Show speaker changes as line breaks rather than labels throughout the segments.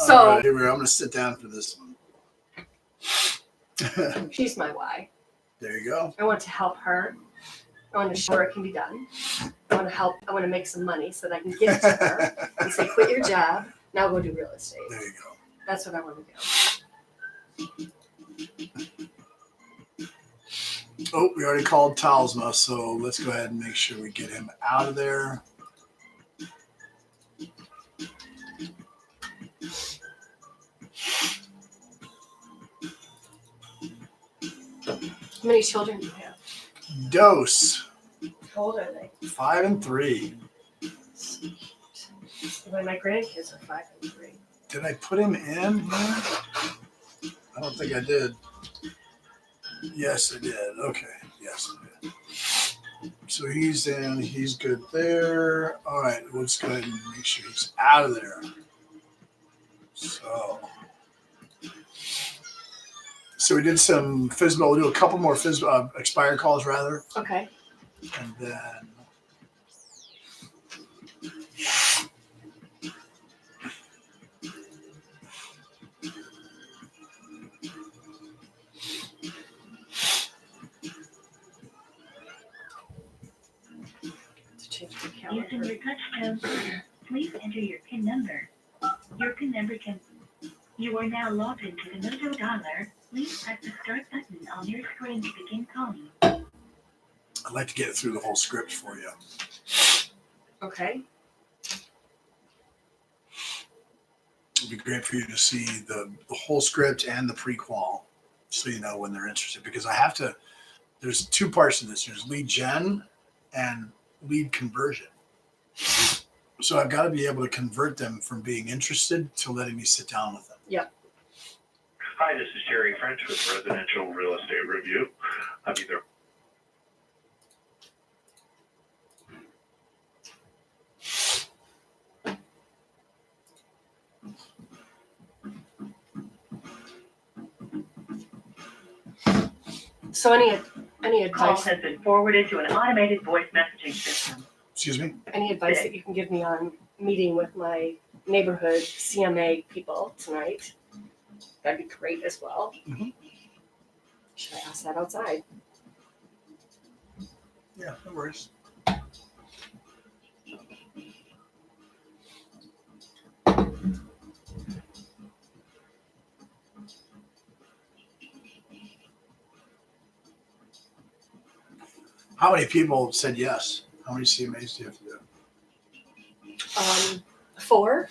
So
right, here we are. I'm going to sit down for this one.
she's my why.
There you go.
I want to help her. I want to show her it can be done. I want to help. I want to make some money so that I can give it to her and say, quit your job. Now go do real estate.
There you go.
That's what I want to do.
Oh, we already called Talsma, so let's go ahead and make sure we get him out of there.
How many children do you have?
Dose.
How old are they?
5 and 3.
My grandkids are 5 and 3.
Did I put him in here? I don't think I did. Yes, I did. Okay. Yes, I did. So he's in. He's good there. All right. Let's go ahead and make sure he's out of there. So we did some FSBO. We'll do a couple more FSBO, expired calls rather.
Okay.
And then
Using your touchtone, please enter your PIN number. Your PIN number can. You are now logged into the Mojo Dollar. Please press the start button on your screen to begin calling.
I'd like to get through the whole script for you.
Okay.
It'd be great for you to see the whole script and the pre-qual so you know when they're interested. Because I have to, there's 2 parts to this. There's lead gen and lead conversion. So I've got to be able to convert them from being interested to letting me sit down with them.
Yep.
Hi, this is Jerry French with Residential Real Estate Review. I'm either
So any
Call
advice?
has been forwarded to an automated voice messaging system.
Excuse me?
Any advice that you can give me on meeting with my neighborhood CMA people tonight? That'd be great as well.
Mhm.
Should I ask that outside?
Yeah, no worries. How many people said yes? How many CMAs do you have to do?
4.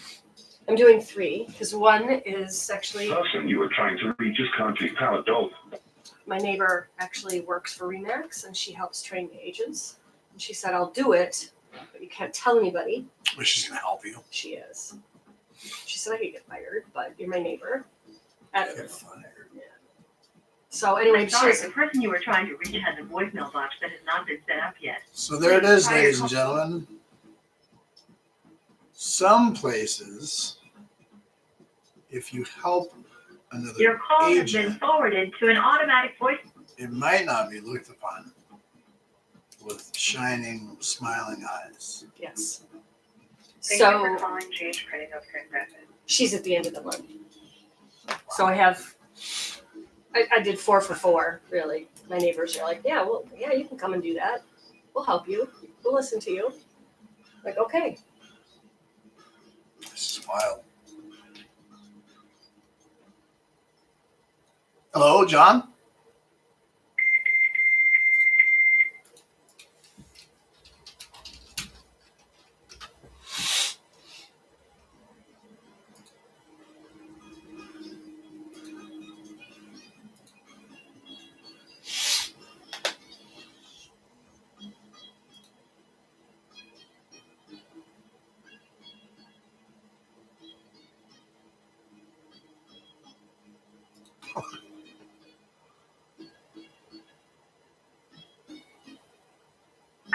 I'm doing 3 because one is actually
person you were trying to reach is currently powered off.
my neighbor actually works for Remax and she helps train the agents. And she said, I'll do it, but you can't tell anybody.
Well, she's going to help you.
She is. She said I could get fired, but you're my neighbor. I don't know.
Get fired.
So anyway,
I'm sorry,
she's
the person you were trying to reach has a voicemail box that has not been set up yet.
So there it is, ladies and gentlemen. Some places, if you help another
Your call has
agent,
been forwarded to an automatic voice.
it might not be looked upon with shining, smiling eyes.
yes.
Thank you
So
for calling GH Credit Health Care Investment.
she's at the end of the month. So I did 4 for 4, really. My neighbors are like, yeah, well, yeah, you can come and do that. We'll help you. We'll listen to you. Like, okay.
This is wild. Hello, John?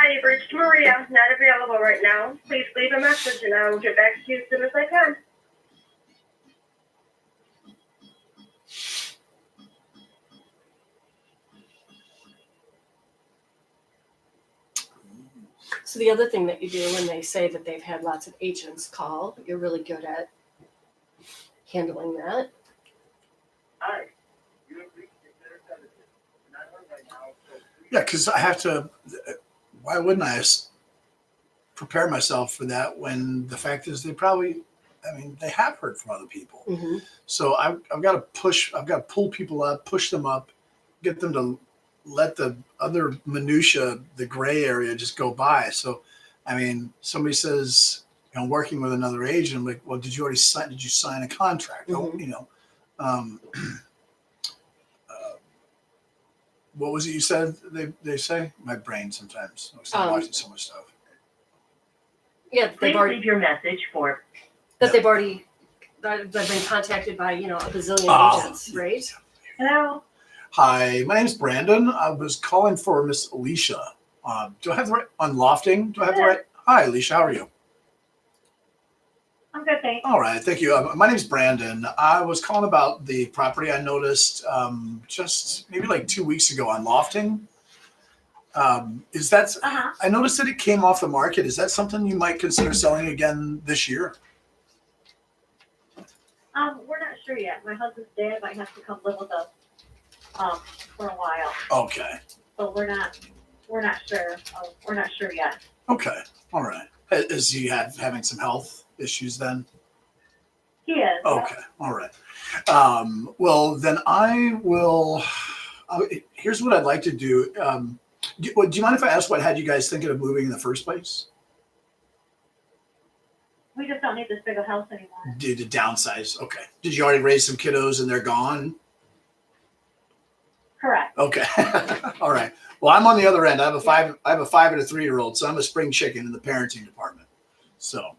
Hi, you've reached Maria. Not available right now. Please leave a message and I will get back to you as soon as I can.
So the other thing that you do when they say that they've had lots of agents call, you're really good at handling that.
Yeah, because I have to. Why wouldn't I prepare myself for that when the fact is they probably, I mean, they have heard from other people.
Mm-hmm.
So I've got to push, I've got to pull people up, push them up, get them to let the other minutia, the gray area, just go by. So, I mean, somebody says, you know, working with another agent, I'm like, well, did you already sign? Did you sign a contract? Oh,
Mhm.
you know, um, what was it you said? They say my brain sometimes. I'm watching so much stuff.
Yeah, that
Please
they've already
leave your message for
that they've been contacted by, you know, a bazillion
Oh.
agents, right?
hello.
Hi, my name's Brandon. I was calling for Miss Alicia. Do I have the right on lofting? Do I have the right? Hi, Alicia. How are you?
I'm good, thanks.
All right, thank you. My name's Brandon. I was calling about the property I noticed just maybe like 2 weeks ago on lofting. Is that?
Uh-huh.
I noticed that it came off the market. Is that something you might consider selling again this year?
We're not sure yet. My husband's dad might have to come live with us, for a while.
Okay.
So we're not sure. We're not sure yet.
Okay. All right. Is he having some health issues then?
He is.
Okay. All right. Well, then I will. Here's what I'd like to do. Do you mind if I ask what had you guys thinking of moving in the first place?
We just don't need this big a house anymore.
Did to downsize? Okay. Did you already raise some kiddos and they're gone?
Correct.
Okay. All right. Well, I'm on the other end. I have a 5 and a 3-year-old, so I'm a spring chicken in the parenting department. So.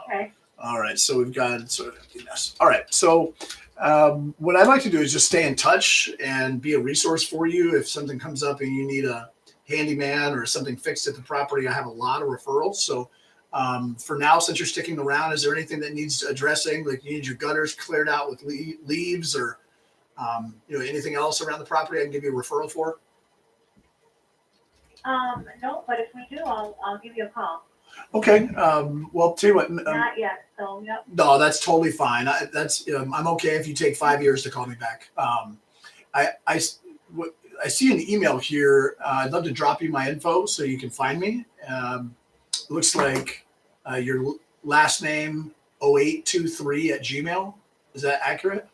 Okay.
All right, so we've got sort of emptiness. All right, so what I'd like to do is just stay in touch and be a resource for you if something comes up and you need a handyman or something fixed at the property. I have a lot of referrals. So for now, since you're sticking around, is there anything that needs addressing? Like you need your gutters cleared out with leaves or you know, anything else around the property I can give you a referral for?
No, but if we do, I'll give you a call.
Okay. Well, tell you what.
Not yet. So yep.
No, that's totally fine. I'm okay if you take 5 years to call me back. I see an email here. I'd love to drop you my info so you can find me. It looks like your last name 0823@gmail. Is that accurate?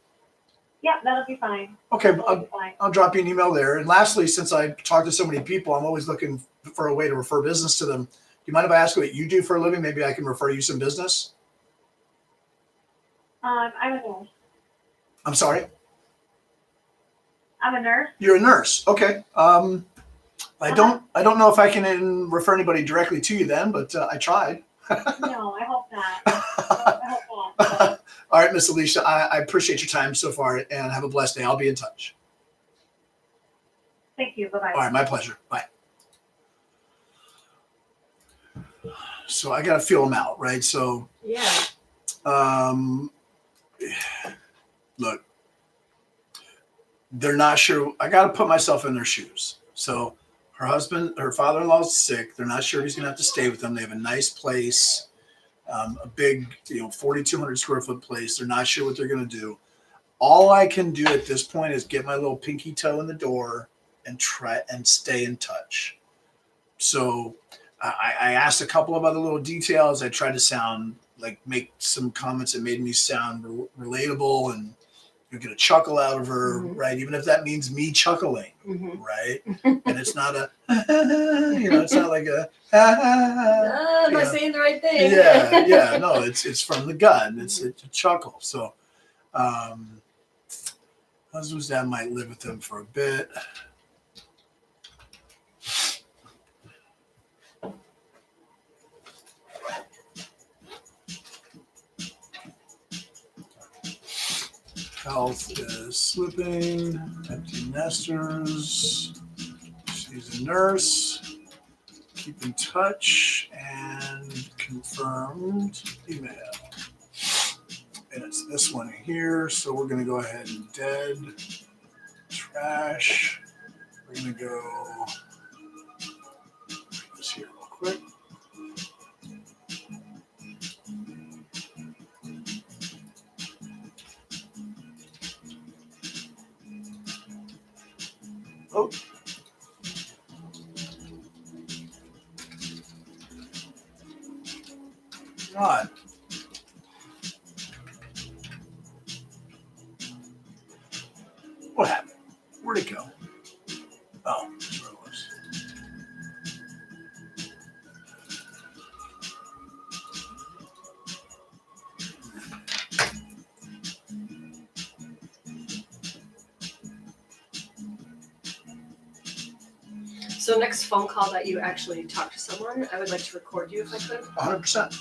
Yep, that'll be fine.
Okay,
That'll be fine.
I'll drop you an email there. And lastly, since I talk to so many people, I'm always looking for a way to refer business to them. Do you mind if I ask what you do for a living? Maybe I can refer you some business.
I'm a nurse.
I'm sorry.
I'm a nurse.
You're a nurse. Okay. I don't know if I can refer anybody directly to you then, but I tried.
No, I hope not. I hope not.
All right, Miss Alicia, I appreciate your time so far and have a blessed day. I'll be in touch.
Thank you. Bye-bye.
All right, my pleasure. Bye. So I got to feel them out, right? So,
Yeah.
Look, they're not sure. I got to put myself in their shoes. So her father-in-law's sick. They're not sure if he's going to have to stay with them. They have a nice place, a big, 4,200 square foot place. They're not sure what they're going to do. All I can do at this point is get my little pinky toe in the door and try and stay in touch. So I asked a couple of other little details. I tried to make some comments that made me sound relatable and get a chuckle out of her, right? Even if that means me chuckling, right? And it's not it's not like a,
Am I saying the right thing?
yeah, no, it's from the gut. It's a chuckle. So, husband's dad might live with them for a bit. Health is slipping. Empty nesters. She's a nurse. Keep in touch and confirmed email. And it's this one here. So we're going to go ahead and dead. Trash. We're going to go this here real quick. Oh. God. What happened? Where'd it go? Oh, that's where it was.
So next phone call that you actually talk to someone, I would like to record you if I could.
100%.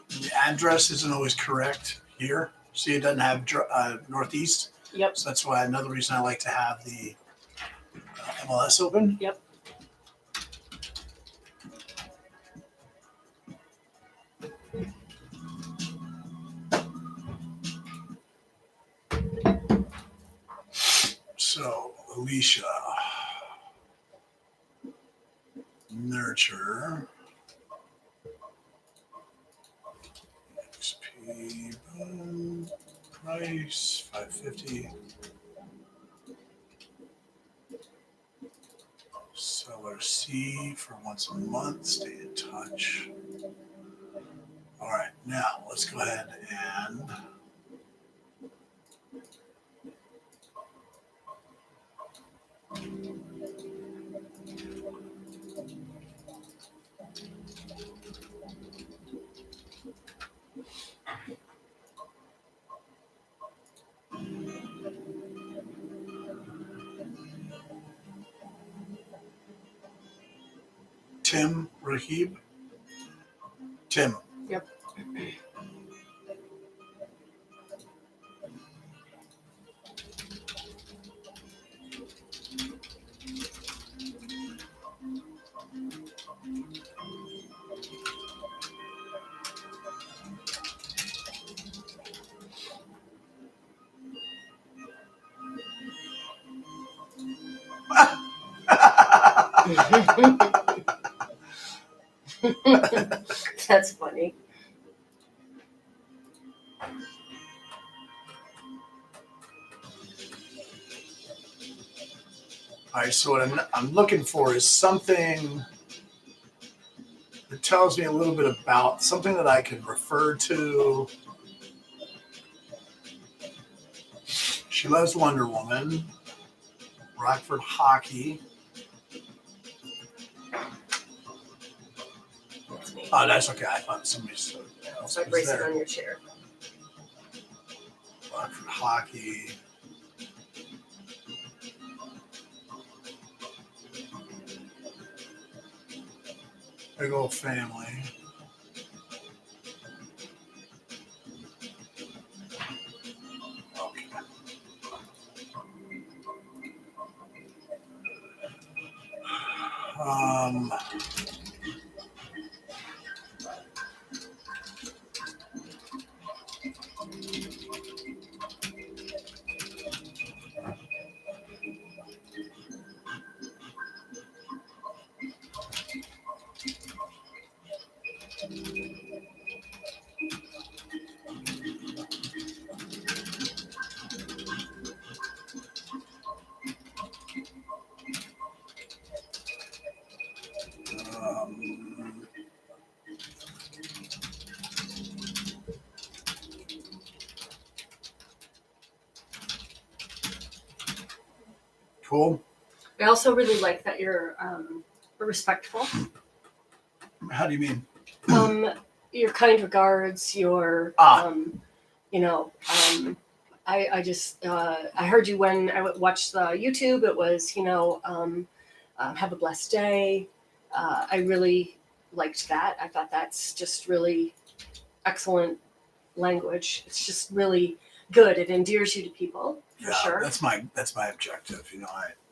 The address isn't always correct here. See, it doesn't have northeast.
Yep.
So that's why another reason I like to have the MLS open.
Yep.
So, Alicia. Nurture. XP. Boom. Price 550. Seller C for once a month. Stay in touch. All right, now let's go ahead and Tim Rahib. Tim.
Yep. That's funny.
All right, so what I'm looking for is something that tells me a little bit about something that I can refer to. She loves Wonder Woman, Rockford hockey.
That's me.
Oh, that's okay. I thought somebody else
So I
was
brace it
there.
on your chair.
Rockford hockey. Big old family. Okay. Um, cool.
I also really like that you're respectful.
How do you mean?
Your kind regards, your you know, I just I heard you when I watched the YouTube. It was, you know, have a blessed day. I really liked that. I thought that's just really excellent language. It's just really good. It endears you to people for
Yeah,
sure.
that's my objective. You know,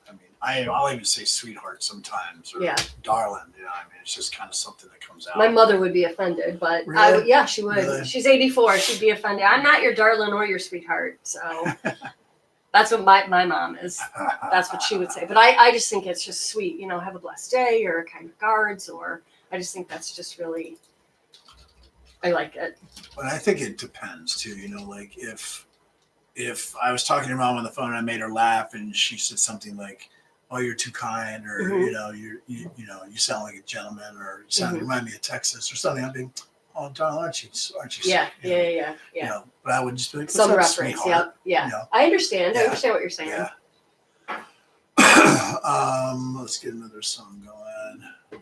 I mean, I'll even say sweetheart sometimes, or
Yeah.
darling. You know, I mean, it's just kind of something that comes out.
My mother would be offended, but
Really?
yeah, she would.
Really?
She's 84. She'd be offended. I'm not your darling or your sweetheart. So that's what my mom is. That's what she would say. But I just think it's just sweet, you know, have a blessed day or kind regards, or I just think that's just really, I like it.
But I think it depends too. You know, like if I was talking to your mom on the phone and I made her laugh and she said something like, "Oh, you're too kind," or
Mhm.
you know, you sound like a gentleman, or you remind me of Texas or something. I'd be, "Oh, darling, aren't you?
Yeah,
you know,
yeah.
You know, but I would just be like,
Some
"What's up,
reference.
sweetheart?"
Yeah.
You know?
I understand. I
Yeah.
understand what you're saying.
Yeah. Let's get another song going.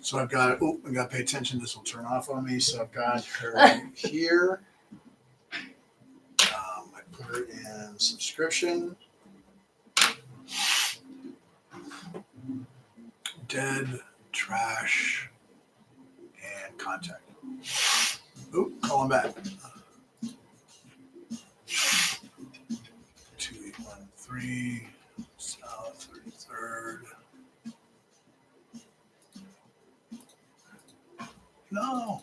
So I got to pay attention. This will turn off on me. So I've got her here. I put her in subscription. Dead, trash, and contact. Calling back. 2813 South 33rd. No.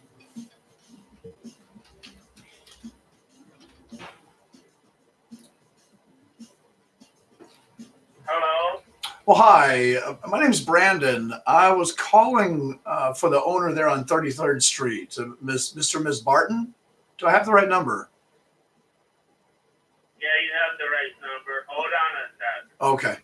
Hello?
Well, hi. My name's Brandon. I was calling for the owner there on 33rd Street, Mr. and Ms. Barton. Do I have the right number?
Yeah, you have the right number. Hold on a sec.
Okay.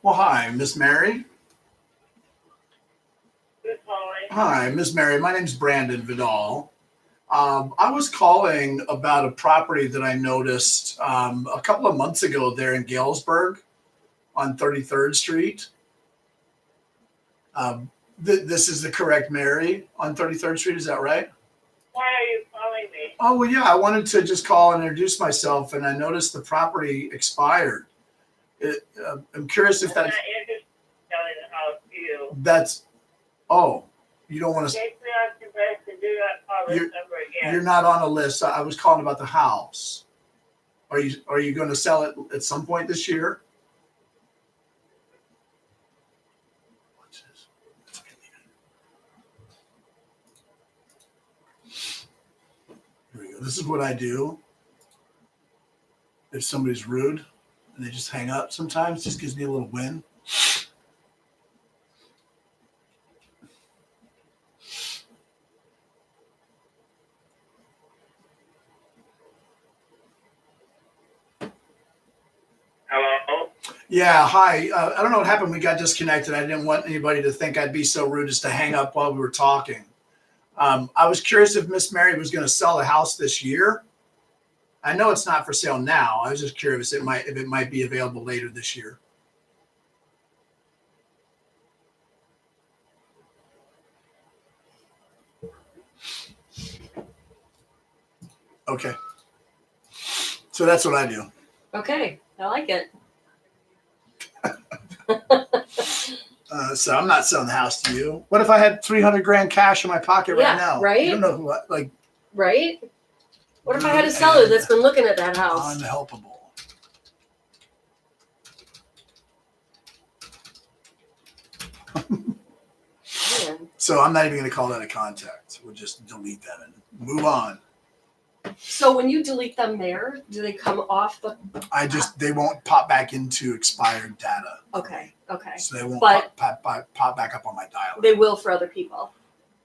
Well, hi, Miss Mary.
Who's calling?
Hi, Miss Mary. My name's Brandon Vidal. I was calling about a property that I noticed a couple of months ago there in Galesburg on 33rd Street. This is the correct Mary on 33rd Street. Is that right?
Why are you calling me?
Oh, well, yeah. I wanted to just call and introduce myself, and I noticed the property expired. I'm curious if
I'm
that's...
not interested in selling the house to you.
That's... Oh, you don't want to...
Take me off your list and do not call this number again.
You're not on a list. I was calling about the house. Are you going to sell it at some point this year? What's this? It's okay, leave it. Here we go. This is what I do. If somebody's rude and they just hang up sometimes, just gives me a little win.
Hello?
Yeah, hi. I don't know what happened. We got disconnected. I didn't want anybody to think I'd be so rude as to hang up while we were talking. I was curious if Miss Mary was going to sell the house this year. I know it's not for sale now. I was just curious if it might be available later this year. Okay. So that's what I do.
Okay, I like it.
So I'm not selling the house to you. What if I had 300 grand cash in my pocket
Yeah,
right now?
right?
You don't know who like
Right? What if I had a seller that's been looking at that house?
unhelpable.
Man.
So I'm not even going to call that a contact. We'll just delete that and move on.
So when you delete them there, do they come off the?
They won't pop back into expired data.
Okay.
So they won't
But-
pop back up on my dialer.
They will for other people,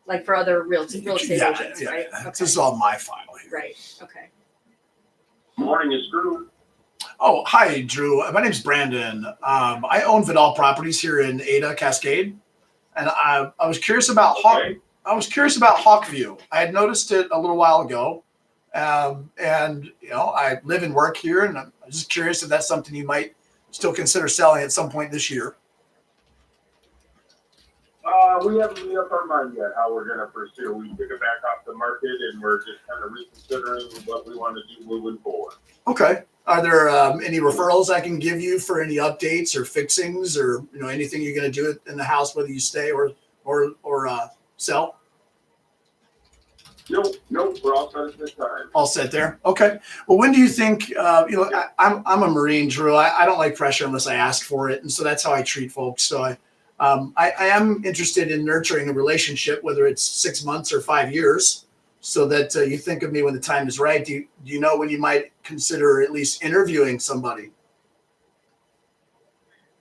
like for other real estate agents, right?
This is all my file here.
Right. Okay.
Morning, it's Drew.
Oh, hi, Drew. My name's Brandon. I own Vidal Properties here in Ada, Cascade, and I was curious about Hawkview. I had noticed it a little while ago, And I live and work here, and I'm just curious if that's something you might still consider selling at some point this year.
We haven't made up our mind yet how we're gonna pursue. We took it back off the market and we're just kind of reconsidering what we want to do moving forward.
Okay. Are there any referrals I can give you for any updates or fixings or anything you're going to do in the house, whether you stay or sell?
Nope, we're all set at this time.
All set there. Okay. Well, when do you think? I'm a Marine, Drew. I don't like pressure unless I ask for it, and so that's how I treat folks. So I am interested in nurturing a relationship, whether it's 6 months or 5 years, so that you think of me when the time is right. Do you know when you might consider at least interviewing somebody?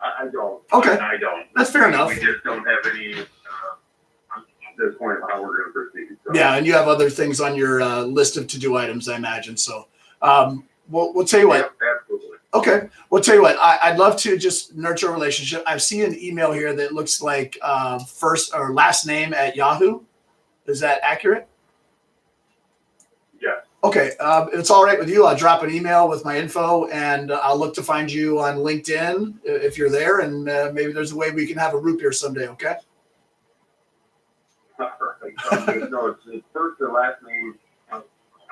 I don't.
Okay.
I don't.
That's fair enough.
We just don't have any at this point how we're going to proceed. So.
Yeah, and you have other things on your list of to-do items, I imagine. So we'll tell you what.
Yep, absolutely.
Okay. We'll tell you what. I'd love to just nurture a relationship. I've seen an email here that looks like first or last name at Yahoo. Is that accurate?
Yeah.
Okay. If it's all right with you, I'll drop an email with my info, and I'll look to find you on LinkedIn if you're there, and maybe there's a way we can have a root beer someday. Okay.
Perfect. No, it's first and last name. How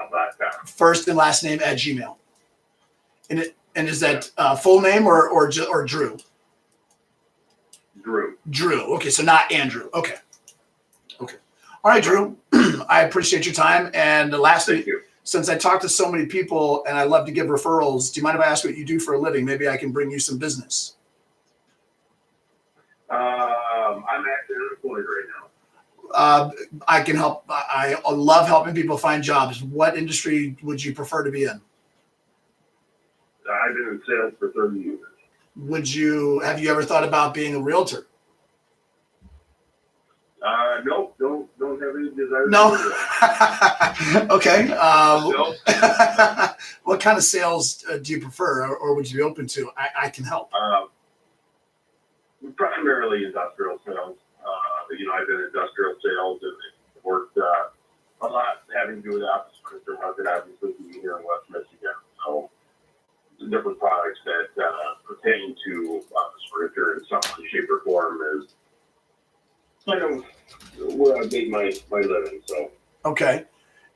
about that?
First and last name at Gmail. And is that full name or Drew?
Drew.
Drew. Okay, so not Andrew. Okay. All right, Drew. I appreciate your time. And lastly,
Thank you.
since I talk to so many people and I love to give referrals, do you mind if I ask what you do for a living? Maybe I can bring you some business.
I'm actually unemployed right now.
I can help. I love helping people find jobs. What industry would you prefer to be in?
I've been in sales for 30 years.
Have you ever thought about being a realtor?
Nope, don't have any desire.
No.
To do that.
Okay.
Nope.
What kind of sales do you prefer, or would you be open to? I can help.
Primarily industrial sales. I've been in industrial sales and worked a lot having to do with the office furniture market, obviously being here in West Michigan. So the different products that pertain to office furniture in some way, shape, or form is kind of where I make my living. So
Okay.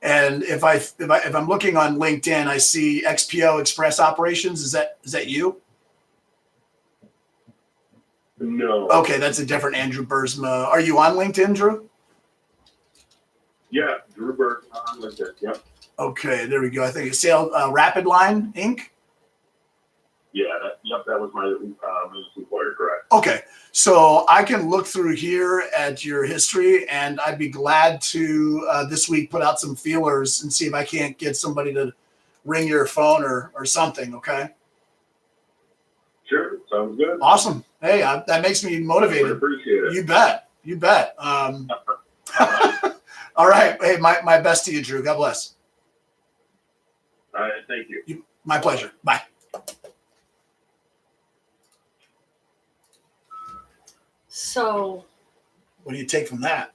And if I'm looking on LinkedIn, I see XPO Express Operations. Is that you?
no.
Okay, that's a different Andrew Bursma. Are you on LinkedIn, Drew?
Yeah, Drew Burke on LinkedIn. Yep.
Okay, there we go. I think it's Rapid Line Inc.
Yeah. That was my business employer. Correct.
Okay, so I can look through here at your history, and I'd be glad to this week put out some feelers and see if I can't get somebody to ring your phone or something. Okay.
Sure. Sounds good.
Awesome. Hey, that makes me
I
motivated.
appreciate it.
You bet. All right. Hey, my best to you, Drew. God bless.
All right. Thank you.
My pleasure. Bye.
So,
What do you take from that?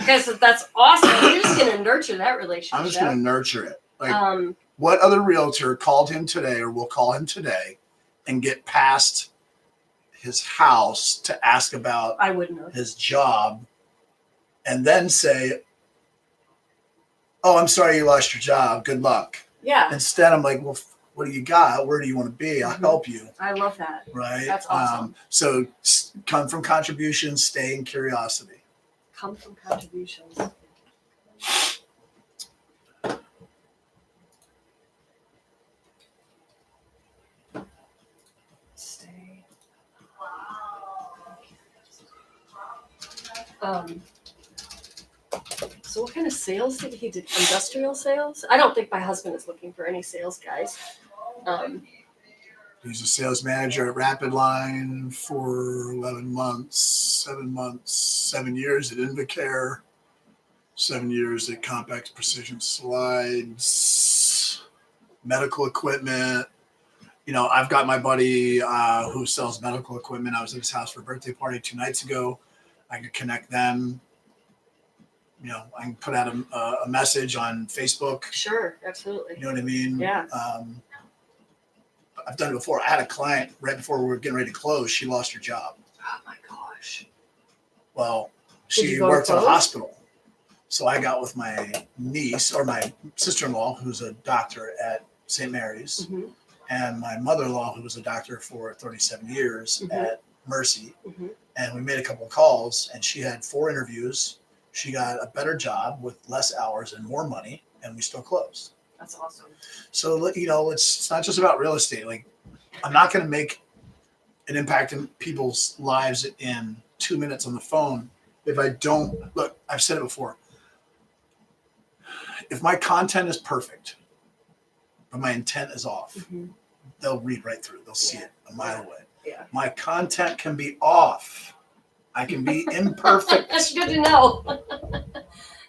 guys, that's awesome. You're just gonna nurture that relationship.
I'm just going to nurture it. Like,
Um,
what other realtor called him today or will call him today and get past his house to ask about
I wouldn't have.
his job and then say, "Oh, I'm sorry you lost your job. Good luck."
Yeah,
Instead, I'm like, "Well, what do you got? Where do you want to be? I'll
Mhm.
help you."
I love that.
Right?
That's awesome.
So come from contributions, stay in curiosity.
Come from contributions. Stay. So what kind of sales did he do? Industrial sales? I don't think my husband is looking for any sales guys.
He's a sales manager at Rapid Line for 11 months, 7 years at Invacare, 7 years at Compact Precision Slides, medical equipment. I've got my buddy who sells medical equipment. I was at his house for a birthday party 2 nights ago. I could connect them. You know, I can put out a message on Facebook.
Sure, absolutely.
You know what I mean?
Yeah.
I've done it before. I had a client right before we were getting ready to close. She lost her job.
Oh my gosh.
Well,
Did you
she
go to
worked at a
close?
hospital. So I got with my niece or my sister-in-law, who's a doctor at St. Mary's,
Mhm.
and my mother-in-law, who was a doctor for 37 years
Mhm.
at Mercy.
Mhm.
And we made a couple of calls, and she had 4 interviews. She got a better job with less hours and more money, and we still closed.
That's awesome.
So, you know, it's not just about real estate. Like, I'm not going to make an impact in people's lives in 2 minutes on the phone if I don't. Look, I've said it before. If my content is perfect, but my intent is off,
Mhm.
they'll read right through. They'll see
Yeah.
it a mile away.
Yeah.
My content can be off. I can be imperfect.
That's good to know.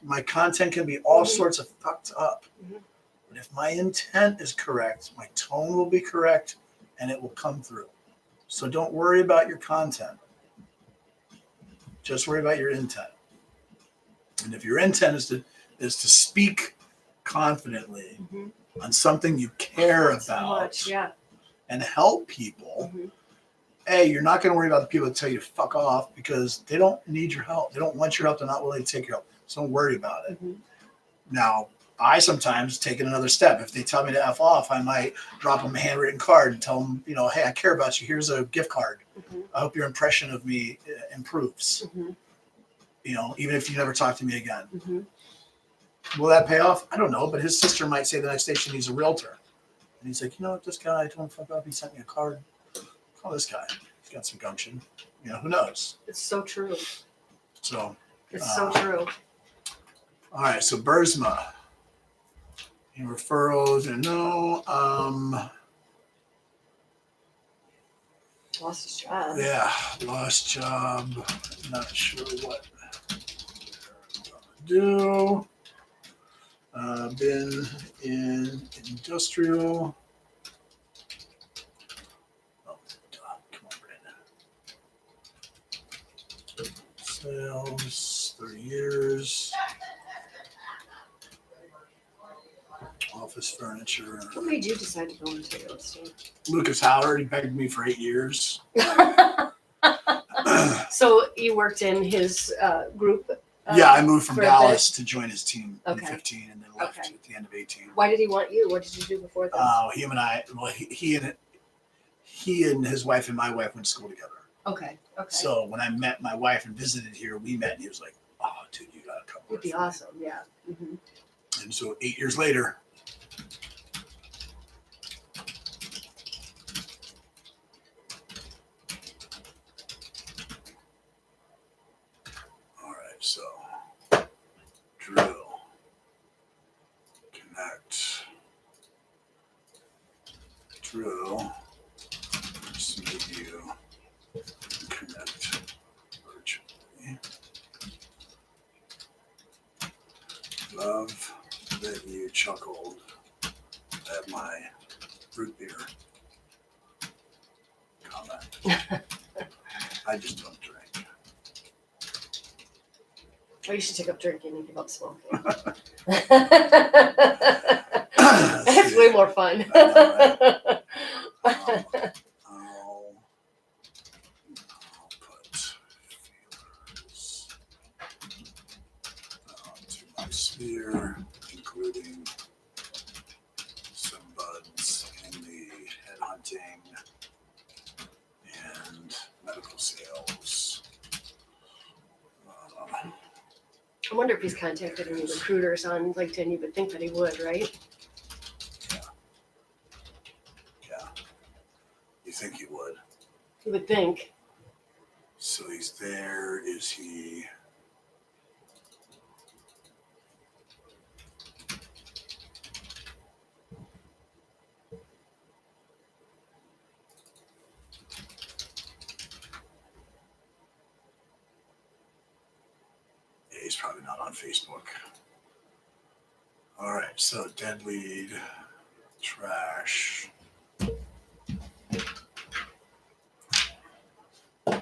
My content can be all
Mhm.
sorts of fucked up.
Mhm.
But if my intent is correct, my tone will be correct and it will come through. So don't worry about your content. Just worry about your intent. And if your intent is to speak confidently
Mhm.
on something you care
So
about
much, yeah.
and help people,
Mhm.
A, you're not going to worry about the people that tell you to fuck off because they don't need your help. They don't want your help. They're not willing to take your help. So don't worry about it.
Mhm.
Now, I sometimes take it another step. If they tell me to F off, I might drop them a handwritten card and tell them, you know, hey, I care about you. Here's a gift card.
Mhm.
I hope your impression of me improves.
Mhm.
You know, even if you never talk to me again.
Mhm.
Will that pay off? I don't know. But his sister might say the next day she needs a realtor. And he's like, you know what, this guy, I told him to fuck off. He sent me a card. Call this guy. He's got some gumption. You know, who knows?
It's so true.
So,
It's so true.
all right. So Bursma. Any referrals or no?
Lost his job.
Yeah, lost job. Not sure what do. Been in industrial. Oh, God, come on, Brandon. Sales, 30 years. Office furniture.
What made you decide to go into real estate?
Lucas Howard, he begged me for 8 years.
So you worked in his group?
Yeah, I moved from
for a
Dallas to join his team in
Okay.
15 and then left
Okay.
at the end of 18.
Why did he want you? What did you do before this?
Him and I, well, he and his wife and my wife went to school together.
Okay.
So when I met my wife and visited here, we met and he was like, oh, dude, you got to come.
It'd be awesome. Yeah. Mm-hmm.
And so 8 years later, all right, so drill, connect, drill, see you connect virtually. Love that you chuckled at my root beer comment. I just don't drink.
Oh, you should take up drinking and give up smoking.
That's
That's way more fun.
I I'll put feelers to my sphere, including some buds in the headhunting and medical sales.
I wonder if he's contacted any recruiters on LinkedIn. You would think that he would, right?
Yeah. You think he would?
You would think.
So he's there. Is he? Yeah, he's probably not on Facebook. All right, so dead lead, trash. I'm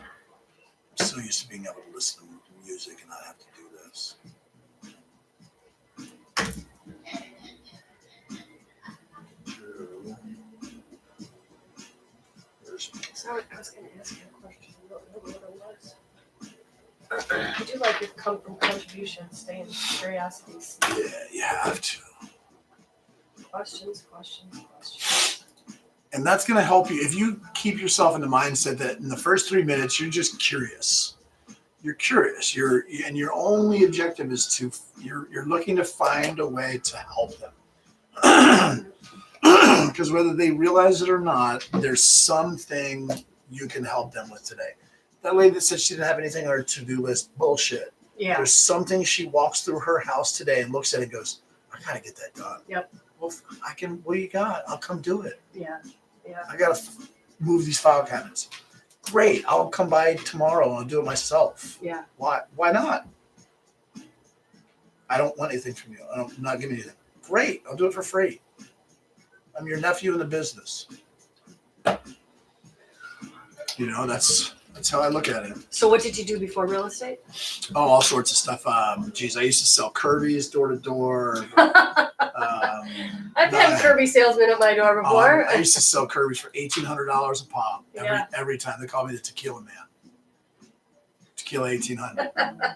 so used to being able to listen to music and not have to do this.
Sorry, I was gonna ask you a question. I don't know what it was. I do like your contributions, staying curiosities.
Yeah, you have to.
Questions.
And that's going to help you if you keep yourself in the mindset that in the first 3 minutes you're just curious. You're curious. And your only objective is you're looking to find a way to help them. Because whether they realize it or not, there's something you can help them with today. That lady that said she didn't have anything on her to-do list, bullshit.
Yeah.
There's something she walks through her house today and looks at it and goes, I gotta get that done.
Yep.
Well, what do you got? I'll come do it.
Yeah.
I gotta move these file cabinets. Great, I'll come by tomorrow and I'll do it myself.
Yeah.
Why not? I don't want anything from you. I'm not giving you anything. Great, I'll do it for free. I'm your nephew in the business. You know, that's how I look at it.
So what did you do before real estate?
Oh, all sorts of stuff. I used to sell Kirby's door to door.
I've had Kirby salesmen at my door before.
I used to sell Kirby's for $1,800 a pop every time. They called me the Tequila Man. Tequila 1800.
I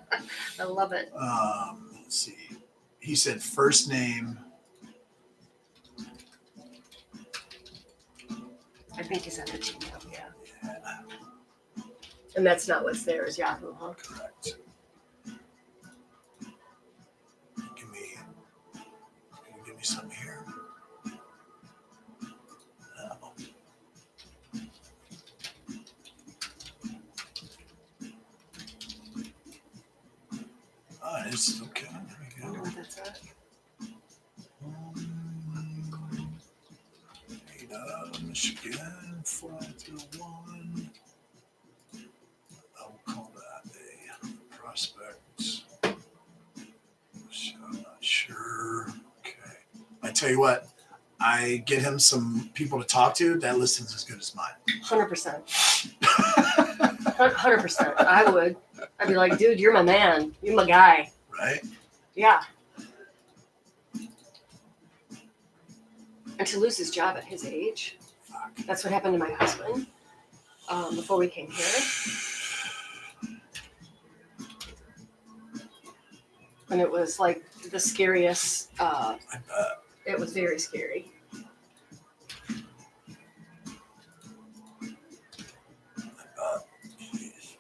love it.
Let's see. He said first name.
I think he's at the Gmail, yeah. And that's not what's there is Yahoo, huh?
Correct. Give me something here. No. Oh, it's okay. There we go.
That's it.
Michigan 401. I will call that a prospect. I'm not sure. Okay. I tell you what, I get him some people to talk to. That listing's as good as mine.
100%. 100%. I would. I'd be like, dude, you're my man. You're my guy.
Right?
Yeah. And to lose his job at his age, that's what happened to my husband before we came here. And it was like the scariest.
I bet.
It was very scary.
Jeez.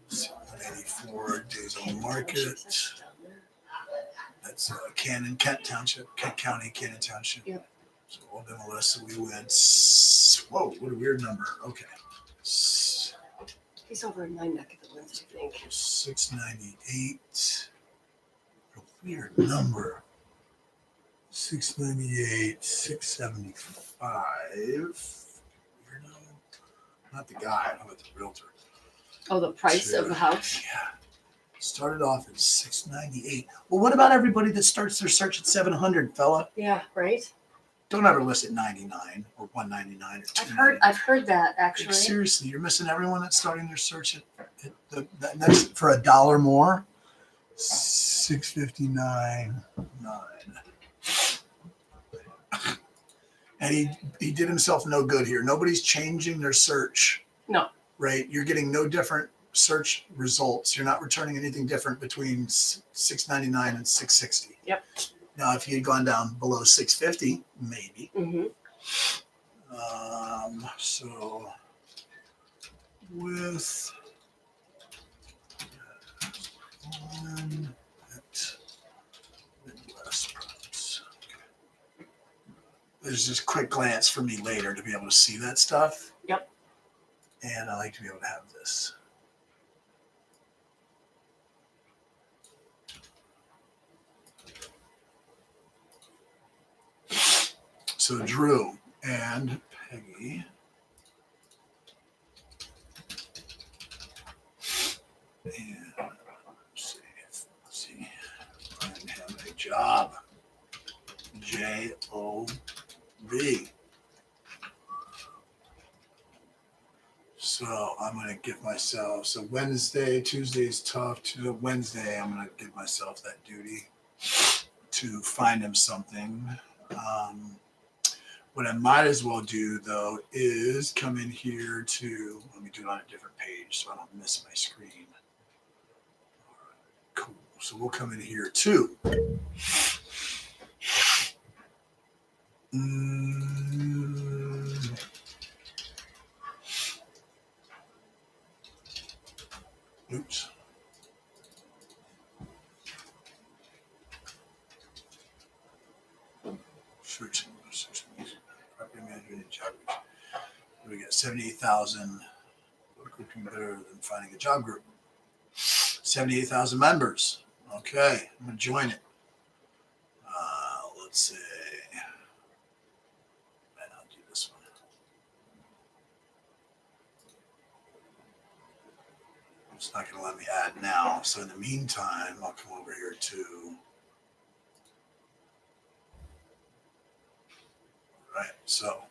So 184 days on market. That's Kent Township, Kent County, Cannon Township.
Yep.
So all them Melissa, we went. Whoa, what a weird number. Okay.
He's over in my neck of the woods, I think.
698. A weird number. 698, 675. Weird number. Not the guy, how about the realtor?
Oh, the price of the house?
Yeah. Started off at 698. Well, what about everybody that starts their search at 700, fella?
Yeah, right?
Don't ever list at 99 or 199 or 299.
I've heard that
Like,
actually.
seriously, you're missing everyone that's starting their search at the next for $1 more. 659.9. And he did himself no good here. Nobody's changing their search.
No.
Right? You're getting no different search results. You're not returning anything different between 699 and 660.
Yep.
Now, if you had gone down below 650, maybe.
Mm-hmm.
So with one at Midwest Province. Okay. There's just a quick glance for me later to be able to see that stuff.
Yep.
And I like to be able to have this. So Drew and Peggy. And let's see, find him a job. J-O-B. So I'm going to give myself, so Tuesday's tough. Wednesday, I'm going to give myself that duty to find him something. What I might as well do though is come in here to, let me do it on a different page so I don't miss my screen. Cool. So we'll come in here too. Oops. Searching. Property management job. We got 78,000. What could be better than finding a job group? 78,000 members. Okay, I'm gonna join it. Let's see. And I'll do this one. It's not gonna let me add now. So in the meantime, I'll come over here to. Right. So.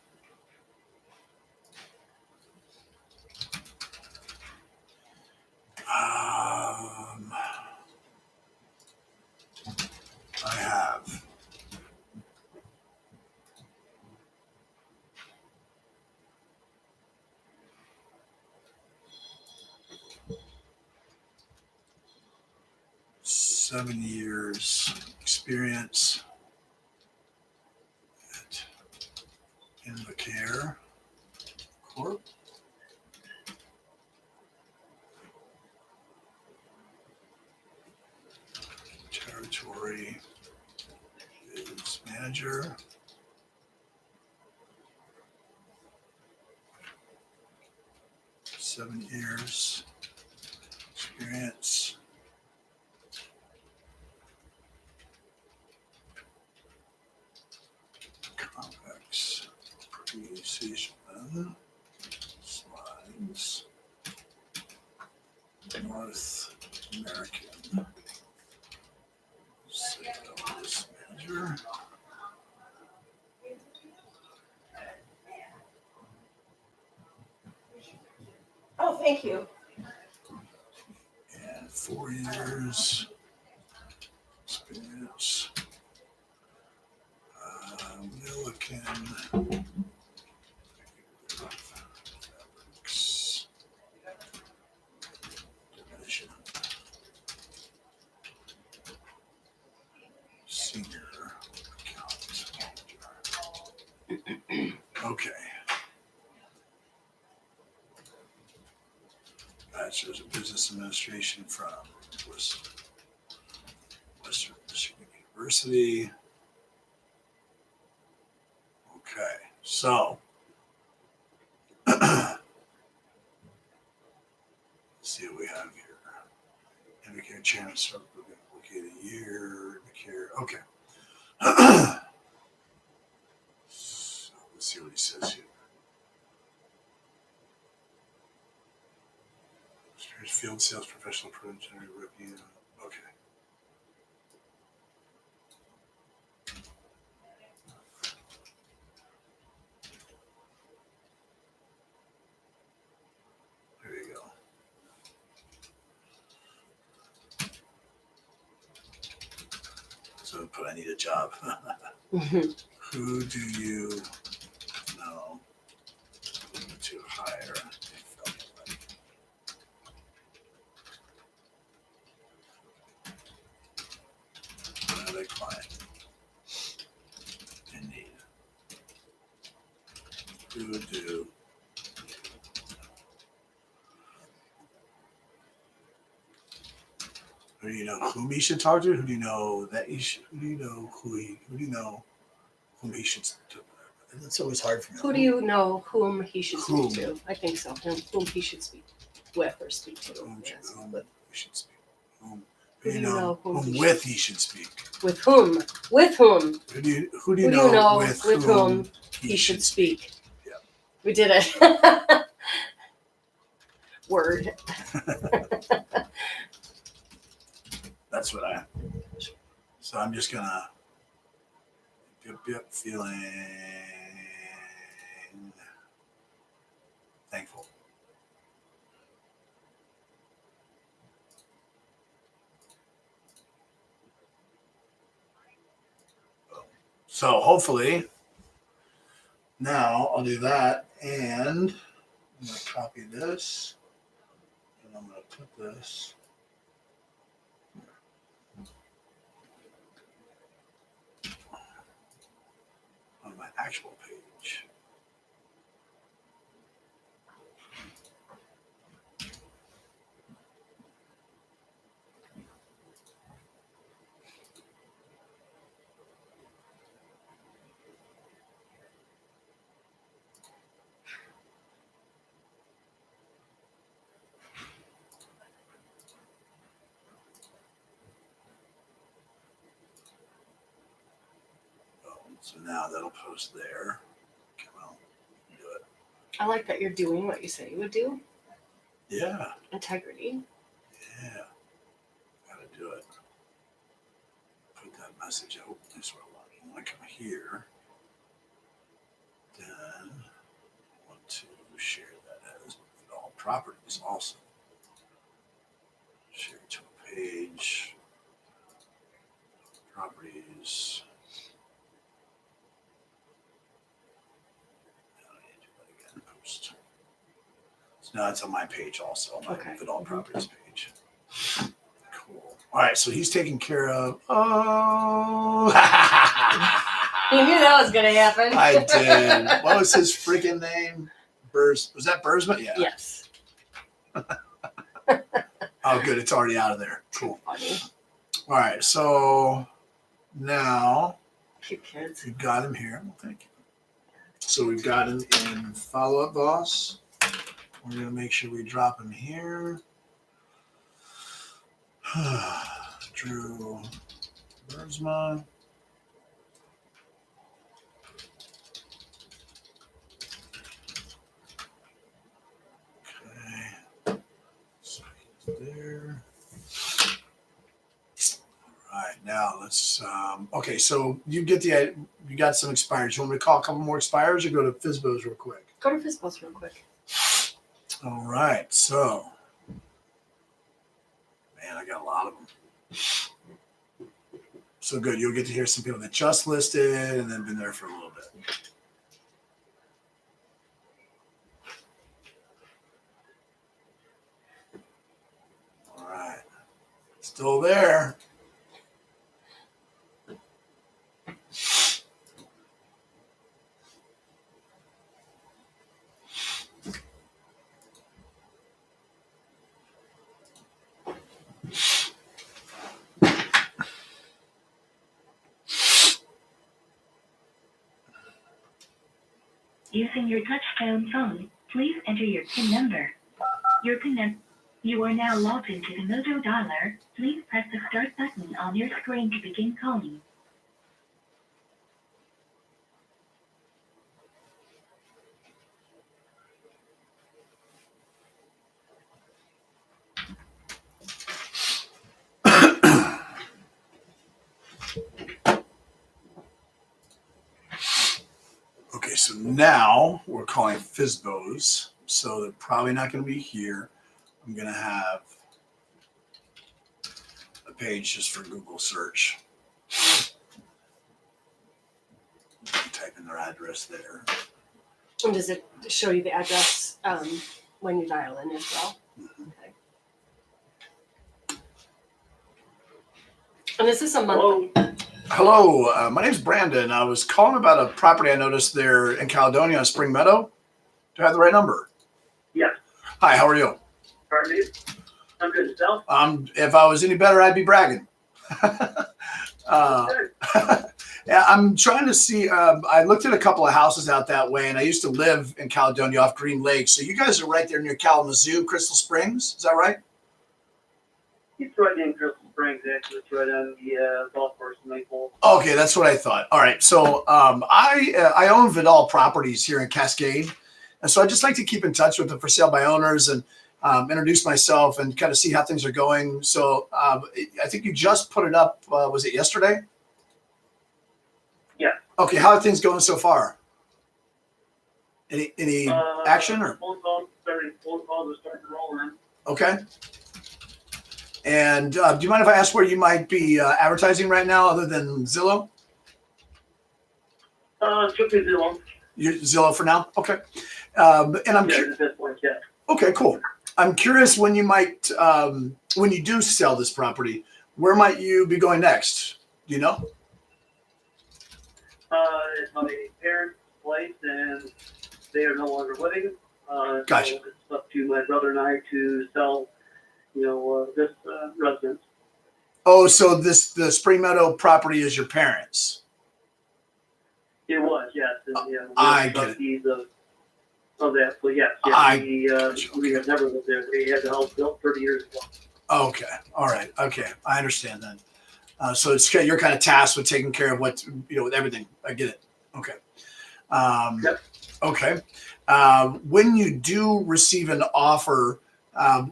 I have seven years experience at Invacare Corp. Territory is manager. Seven years experience. Convex precision slides. North American sales manager.
Oh, thank you.
And 4 years experience. Milliken Fabrics Division. Senior account manager. Okay. Bachelor's of Business Administration from Western Michigan University. Okay, so let's see what we have here. Invacare Chairman, so we're going to look at a year. Invacare, okay. So let's see what he says here. Field sales professional preliminary review. Okay. There you go. So put I need a job. Who do you know to hire? Another client in need. Who do Who do you know whom he should talk to? Who do you know that he should? Who do you know who do you know whom he should? That's always hard for me.
Who do you know whom he should
Whom?
speak to? I think so. Whom he should speak with or speak to.
Whom
Yes,
whom
with,
he should speak? Who do you know
whom
whom
he
with he should speak?
with whom? With whom?
Who do you
Who do you know
with
whom
whom
he should speak?
Yeah.
We did it. Word.
That's what I. So I'm just gonna. Yep, feeling thankful. So hopefully now I'll do that, and I'm going to copy this, and I'm going to put this. On my actual page. So now that'll post there. Come on, do it.
I like that you're doing what you say you would do.
Yeah,
Integrity.
yeah. Gotta do it. Put that message out. That's what I want to come here. Then I want to share that as all properties also. Share to a page. Properties. Post. So now it's on my page also, my
Okay.
Vidal Properties page. Cool. All right, so he's taken care of. Oh,
You knew that was gonna happen.
I did. What was his freaking name? Was that Bursman? Yeah.
Yes.
Oh, good. It's already out of there. Cool.
Funny.
All right, so now
Cute kids.
we've got him here. Well, thank you. So we've got him in follow-up boss. We're going to make sure we drop him here. Drew Bursma. Okay. So he's there. All right, now let's. Okay, so you got some expires. You want me to call a couple more expires or go to FSBOs real quick?
Go to FSBOs real quick.
All right, so man, I got a lot of them. So good, you'll get to hear some people that just listed and then been there for a little bit. All right, still there.
Using your touchtone phone, please enter your PIN number. You are now logged into the Mojo Dialer. Please press the start button on your screen to begin calling.
Okay, so now we're calling FSBOs. So they're probably not going to be here. I'm going to have a page just for Google search. Type in their address there.
And does it show you the address when you dial in as well?
Mhm.
Okay. And is this a monthly?
Hello, my name's Brandon. I was calling about a property I noticed there in Caledonia, Spring Meadow. Do I have the right number?
Yes.
Hi, how are you?
Pardon me? I'm good. Yourself?
If I was any better, I'd be bragging.
Good.
Yeah, I'm trying to see. I looked at a couple of houses out that way, and I used to live in Caledonia off Green Lake. So you guys are right there near Kalamazoo, Crystal Springs. Is that right?
It's right in Crystal Springs, actually. It's right on the golf course in Maple.
Okay, that's what I thought. All right, so I own Vidal Properties here in Cascade, and so I just like to keep in touch with the for sale by owners and introduce myself and kind of see how things are going. So I think you just put it up. Was it yesterday?
Yeah.
Okay, how are things going so far? Any action or?
Phone calls are starting to roll in.
Okay. And do you mind if I ask where you might be advertising right now, other than Zillow?
Strictly Zillow.
You Zillow for now? Okay. And I'm
Yeah, at this point, yeah.
okay, cool. I'm curious when you might, when you do sell this property, where might you be going next? Do you know?
It's my parents' place, and they are no longer living.
Gotcha.
So it's up to my brother and I to sell, this residence.
Oh, so the Spring Meadow property is your parents'.
It was, yes. And,
I get it.
trustees of that. So yes, we have never lived there. We had the house built 30 years ago.
Okay. All right. Okay. I understand then. So you're kind of tasked with taking care of what, with everything. I get it. Okay.
Yep.
Okay. When you do receive an offer,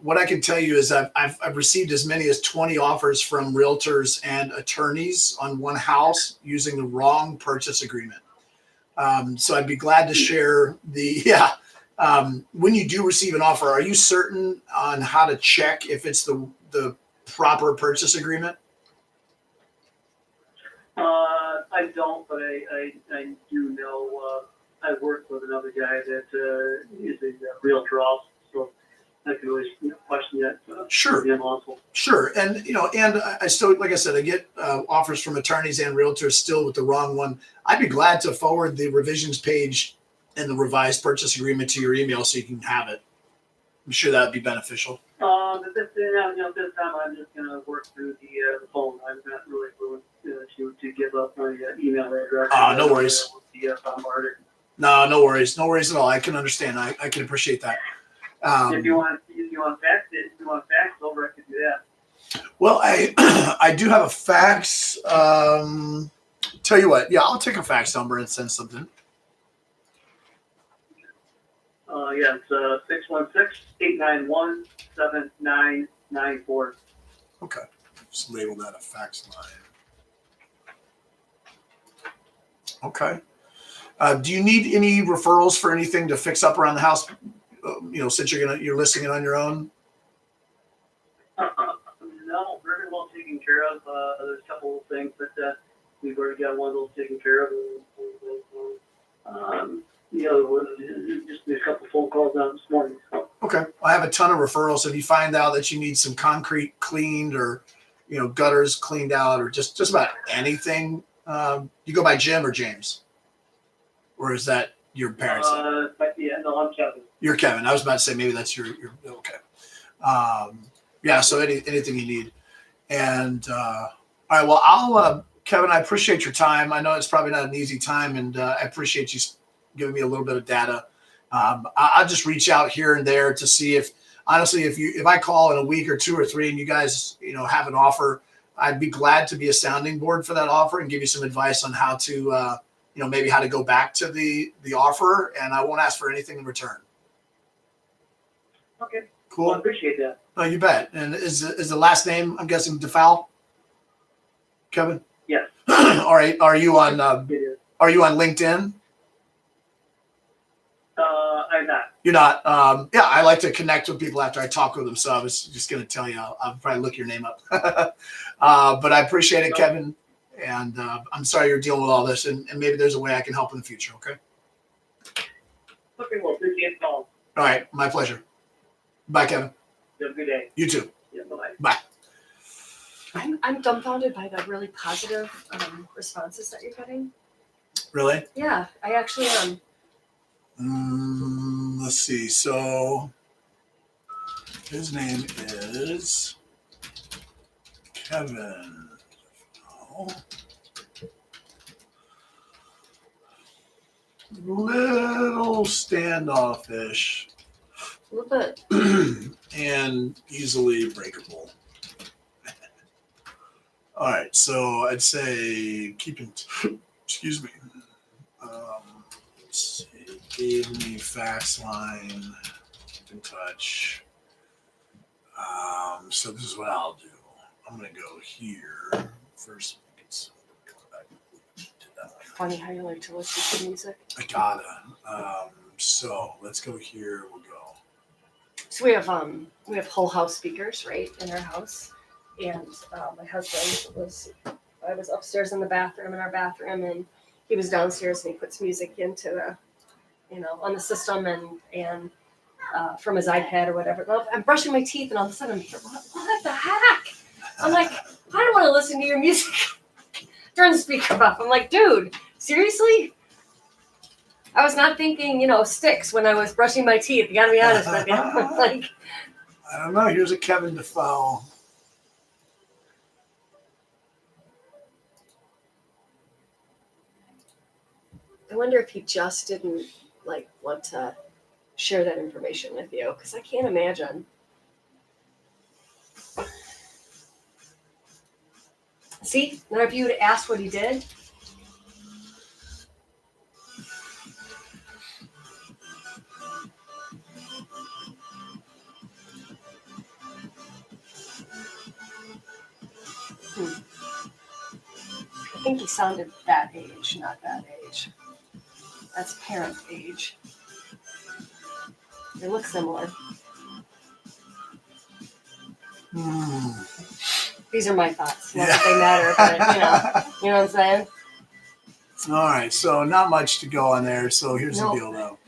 what I can tell you is I've received as many as 20 offers from realtors and attorneys on one house using the wrong purchase agreement. So I'd be glad to share when you do receive an offer, are you certain on how to check if it's the proper purchase agreement?
I don't, but I do know. I work with another guy that is a realtor also, so I can always question that.
Sure.
Him also.
Sure. And, and I still, like I said, I get offers from attorneys and realtors still with the wrong one. I'd be glad to forward the revisions page and the revised purchase agreement to your email so you can have it. I'm sure that would be beneficial.
But this time I'm just going to work through the phone. I'm not really willing to give up my email address.
No worries.
Bombarded.
No worries. No worries at all. I can understand. I can appreciate that.
If you want fax it, if you want fax over, I can do that.
Well, I do have a fax. Tell you what, I'll take a fax number and send something.
It's 616-891-7994.
Okay. Just label that a fax line. Okay. Do you need any referrals for anything to fix up around the house? Since you're listing it on your own.
No, very well taken care of. There's a couple of things, but we've already got one of those taken care of. The other one, just made a couple phone calls out this morning. So.
Okay. I have a ton of referrals. If you find out that you need some concrete cleaned or, gutters cleaned out or just about anything, you go by Jim or James? Or is that your parents?
No, I'm Kevin.
You're Kevin. I was about to say maybe that's your okay. So anything you need. And all right, well, I'll Kevin, I appreciate your time. I know it's probably not an easy time, and I appreciate you giving me a little bit of data. I'll just reach out here and there to see if I call in a week or 2 or 3 and you guys, have an offer, I'd be glad to be a sounding board for that offer and give you some advice on how to, maybe how to go back to the offer, and I won't ask for anything in return.
Okay.
Cool.
Well, I appreciate that.
Oh, you bet. And is the last name, I'm guessing, DeFoul? Kevin?
Yes.
All right. Are you on
It is.
LinkedIn?
I'm not.
You're not. I like to connect with people after I talk with them. So I was just going to tell you, I'll probably look your name up. But I appreciate it, Kevin. And I'm sorry you're dealing with all this. And maybe there's a way I can help in the future. Okay.
Okay. Well, appreciate the call.
All right. My pleasure. Bye, Kevin.
You have a good day.
You too.
Yeah. Bye.
Bye.
I'm dumbfounded by the really positive responses that you're getting.
Really?
Yeah, I actually am.
Let's see. So his name is Kevin. Oh. Little standoffish.
A little bit.
And easily breakable. All right, so I'd say excuse me. Let's see. Gave me fax line. Keep in touch. So this is what I'll do. I'm gonna go here first.
Funny how you like to listen to music.
I gotta. So let's go here. We'll go.
So we have whole house speakers right in our house, and my husband I was upstairs in the bathroom in our bathroom, and he was downstairs and he puts music into the, on the system and from his iPad or whatever. Well, I'm brushing my teeth and all of a sudden I'm here, what the heck? I'm like, I don't want to listen to your music. Turn the speaker off. I'm like, dude, seriously? I was not thinking, Sticks when I was brushing my teeth. You gotta be honest with you. Like,
I don't know. Here's a Kevin Defoe.
I wonder if he just didn't want to share that information with you, because I can't imagine. See, now if you would asked what he did. I think he sounded that age, not that age. That's parent age. They look similar. These are my thoughts. Not that they matter, but you know what I'm saying?
All right, so not much to go on there. So here's the deal, though.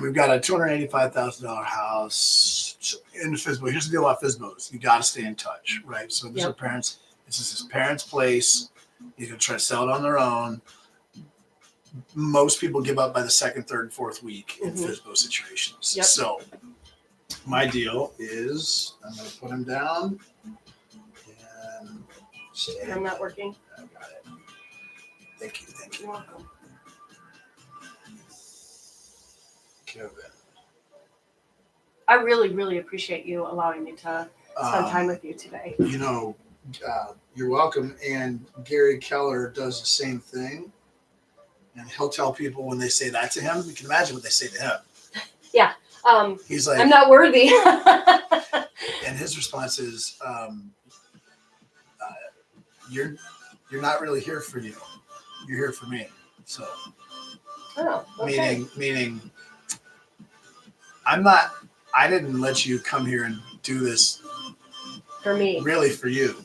We've got a $285,000 house in FSBO. Here's the deal about FSBOs. You got to stay in touch, right? So this is parents. This is his parents' place. He's going to try to sell it on their own. Most people give up by the second, third, fourth week in FSBO situations.
Yep.
So my deal is I'm going to put him down. And stay.
I'm not working.
I got it. Thank you.
You're welcome.
Kevin.
I really, really appreciate you allowing me to spend time with you today.
You're welcome. And Gary Keller does the same thing. And he'll tell people when they say that to him, you can imagine what they say to him.
Yeah.
He's like,
I'm not worthy.
and his response is, you're not really here for you. You're here for me. So,
okay.
meaning, I didn't let you come here and do this
For me.
really for you.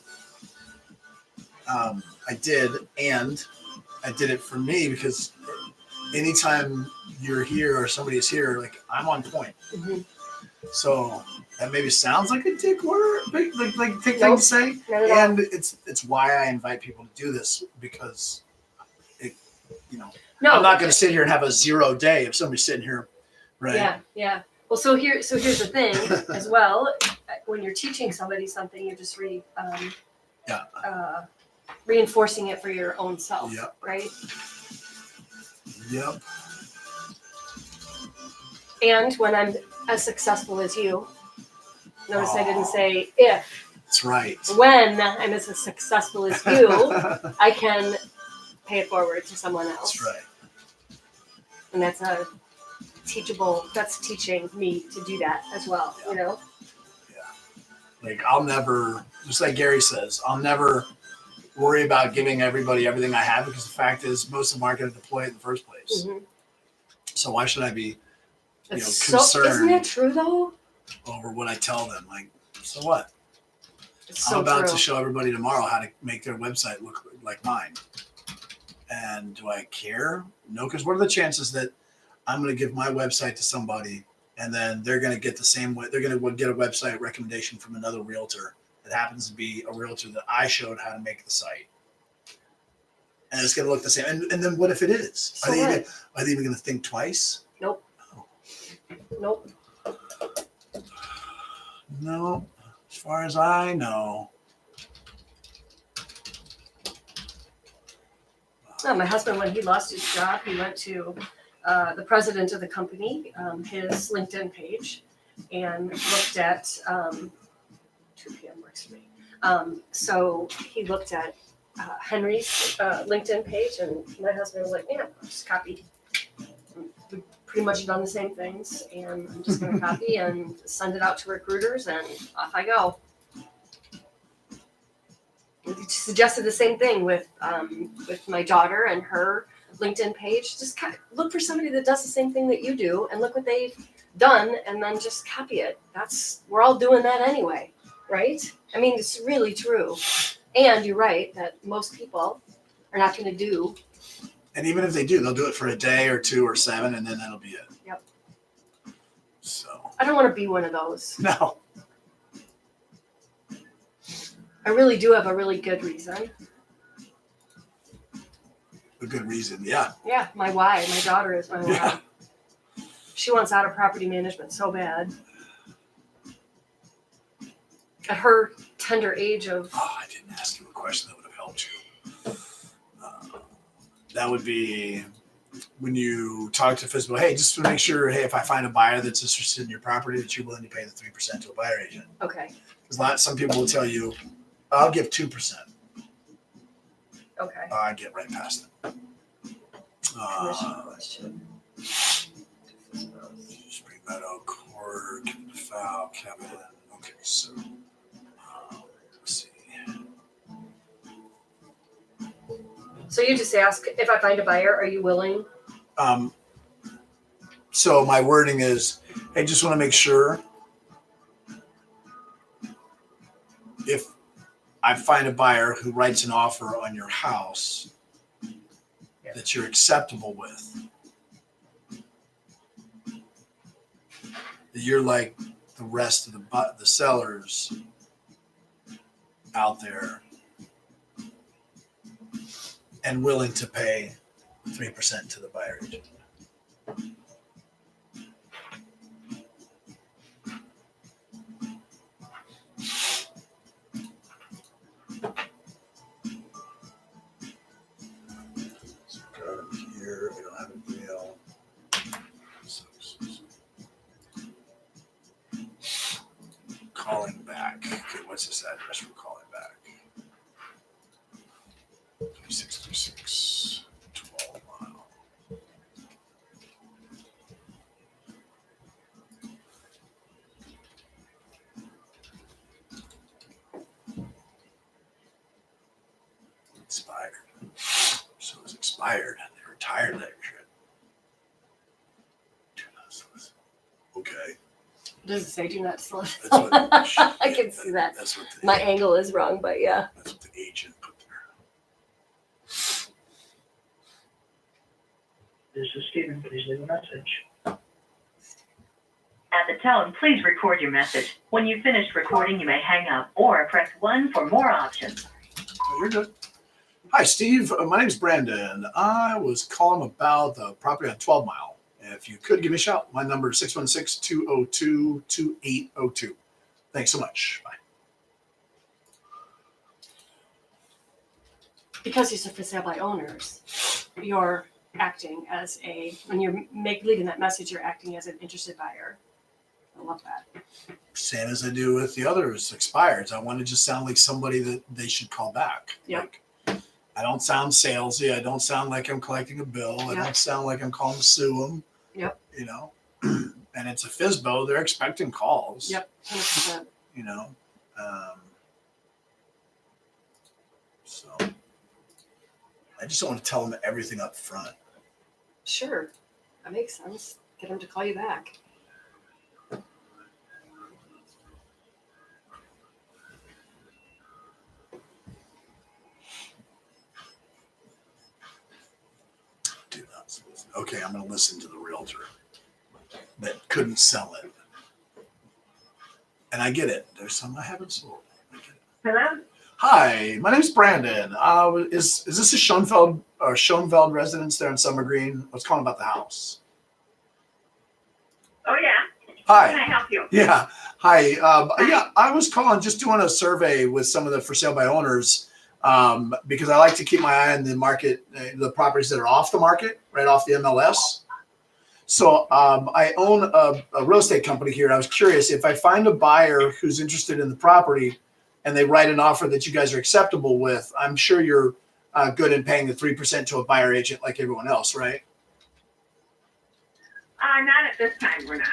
I did, and I did it for me because anytime you're here or somebody is here, like I'm on point.
Mm-hmm.
So that maybe sounds like a dick word, like dick thing
Nope.
to say. And it's why I invite people to do this, because I'm not going to sit here and have a 0 day if somebody's sitting here, right?
Yeah. Well, so here's the thing as well. When you're teaching somebody something, you're just reinforcing it for your own self, right?
Yep.
And when I'm as successful as you, notice I didn't say if.
That's right.
When I'm as successful as you, I can pay it forward to someone else.
That's right.
And that's that's teaching me to do that as well,
Yeah. Like I'll never, just like Gary says, I'll never worry about giving everybody everything I have, because the fact is most of them aren't going to deploy it in the first place.
Mm-hmm.
So why should I be
concerned? Isn't that true though?
Over what I tell them? Like, so what?
It's
I'm about to show everybody tomorrow how to make their website look like mine. And do I care? No, because what are the chances that I'm going to give my website to somebody and then they're going to get the same way? They're going to get a website recommendation from another realtor that happens to be a realtor that I showed how to make the site. And it's going to look the same. And then what if it is?
So
are they even going to think twice?
Nope.
Oh.
Nope.
No, as far as I know.
No, my husband, when he lost his job, he went to the president of the company, his LinkedIn page, and looked at 2 p.m. works for me. So he looked at Henry's LinkedIn page, and my husband was like, "Yeah, I'll just copy. We've pretty much done the same things, and I'm just going to copy and send it out to recruiters, and off I go." He suggested the same thing with my daughter and her LinkedIn page. Just look for somebody that does the same thing that you do, and look what they've done, and then just copy it. We're all doing that anyway, right? I mean, it's really true. And you're right that most people are not going to do
And even if they do, they'll do it for a day or 2 or 7, and then that'll be it.
Yep.
So
I don't want to be one of those.
no.
I really do have a really good reason.
A good reason, yeah.
Yeah, my why. My daughter is my why.
Yeah.
She wants out of property management so bad. At her tender age of,
Oh, I didn't ask you a question that would have helped you. That would be when you talk to FSBO, hey, just to make sure, hey, if I find a buyer that's interested in your property, that you're willing to pay the 3% to a buyer agent.
okay,
Because some people will tell you, I'll give 2%.
okay.
I get right past it.
Commission question.
Spring Meadow, Court, Foul, Kevin. Okay, so let's see.
So you just ask, if I find a buyer, are you willing?
So my wording is, I just want to make sure if I find a buyer who writes an offer on your house that you're acceptable with, that you're like the rest of the sellers out there and willing to pay 3% to the buyer agent. So go here, we don't have a deal. Calling back. Okay, what's this address we're calling back? 3636 12 Mile. Expired. So it's expired. They retired that shit. Do not solicit. Okay.
Does it say do not solicit?
That's what
I can see that.
That's what the,
My angle is wrong, but yeah.
that's what the agent put there.
This is Stephen, please leave a message.
At the tone, please record your message. When you've finished recording, you may hang up or press 1 for more options.
Oh, you're good. Hi, Steve. My name's Brandon. I was calling about the property on 12 Mile. If you could give me a shout, my number is 616-202-2802. Thanks so much. Bye.
Because these are for sale by owners, you're acting as when you're leaving that message, you're acting as an interested buyer. I love that.
Same as I do with the others expireds. I want to just sound like somebody that they should call back.
Yep.
Like, I don't sound salesy. I don't sound like I'm collecting a bill. I
Yep.
don't sound like I'm calling to sue them.
Yep.
You know, and it's a FSBO. They're expecting calls.
Yep, 100%.
You know, so I just don't want to tell them everything up front.
Sure, that makes sense. Get them to call you back.
Do not solicit. Okay, I'm going to listen to the realtor that couldn't sell it. And I get it. There's some I haven't sold. I get it.
Hello?
Hi, my name's Brandon. Is this a Schoenfeld residence there in Summer Green? I was calling about the house.
Oh, yeah.
Hi.
Can I help you?
Yeah. Hi. Yeah, I was calling just doing a survey with some of the for sale by owners because I like to keep my eye on the market, the properties that are off the market, right off the MLS. So I own a real estate company here. I was curious if I find a buyer who's interested in the property and they write an offer that you guys are acceptable with, I'm sure you're good in paying the 3% to a buyer agent like everyone else, right?
Not at this time, we're not.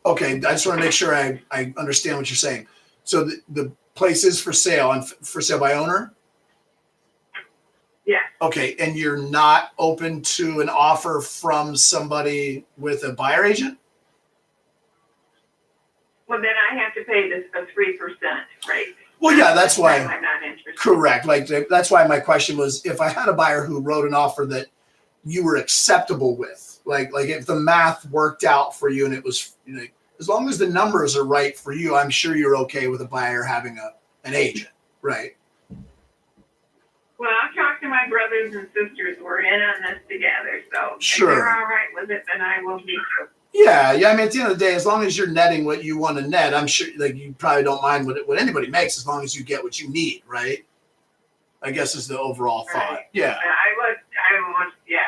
Okay, I just want to make sure I understand what you're saying. So the place is for sale and for sale by owner?
Yeah.
Okay, and you're not open to an offer from somebody with a buyer agent?
Well, then I have to pay this a 3%, right?
Well, yeah, that's why.
I'm not interested.
Correct. Like that's why my question was, if I had a buyer who wrote an offer that you were acceptable with, like if the math worked out for you and it was, you know, as long as the numbers are right for you, I'm sure you're okay with a buyer having an agent, right?
Well, I'll talk to my brothers and sisters. We're in on this together, so
Sure.
if they're all right with it, then I will be too.
Yeah. I mean, at the end of the day, as long as you're netting what you want to net, I'm sure like you probably don't mind what anybody makes as long as you get what you need, right? I guess is the overall thought.
Right.
Yeah.
I would, yeah.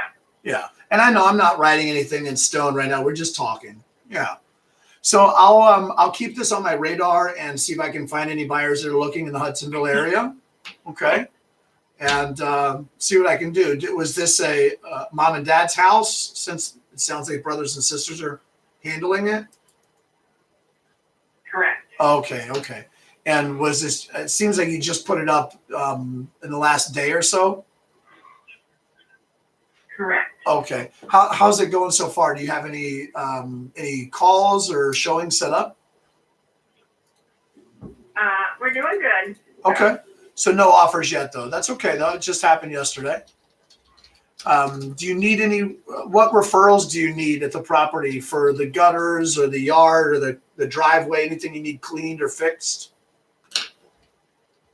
Yeah. And I know I'm not writing anything in stone right now. We're just talking. Yeah. So I'll keep this on my radar and see if I can find any buyers that are looking in the Hudsonville area. Okay. And see what I can do. Was this a mom and dad's house, since it sounds like brothers and sisters are handling it?
Correct.
Okay. And was this, it seems like you just put it up in the last day or so?
Correct.
Okay. How's it going so far? Do you have any calls or showings set up?
We're doing good.
Okay. So no offers yet, though. That's okay, though. It just happened yesterday. Do you need what referrals do you need at the property for the gutters or the yard or the driveway? Anything you need cleaned or fixed?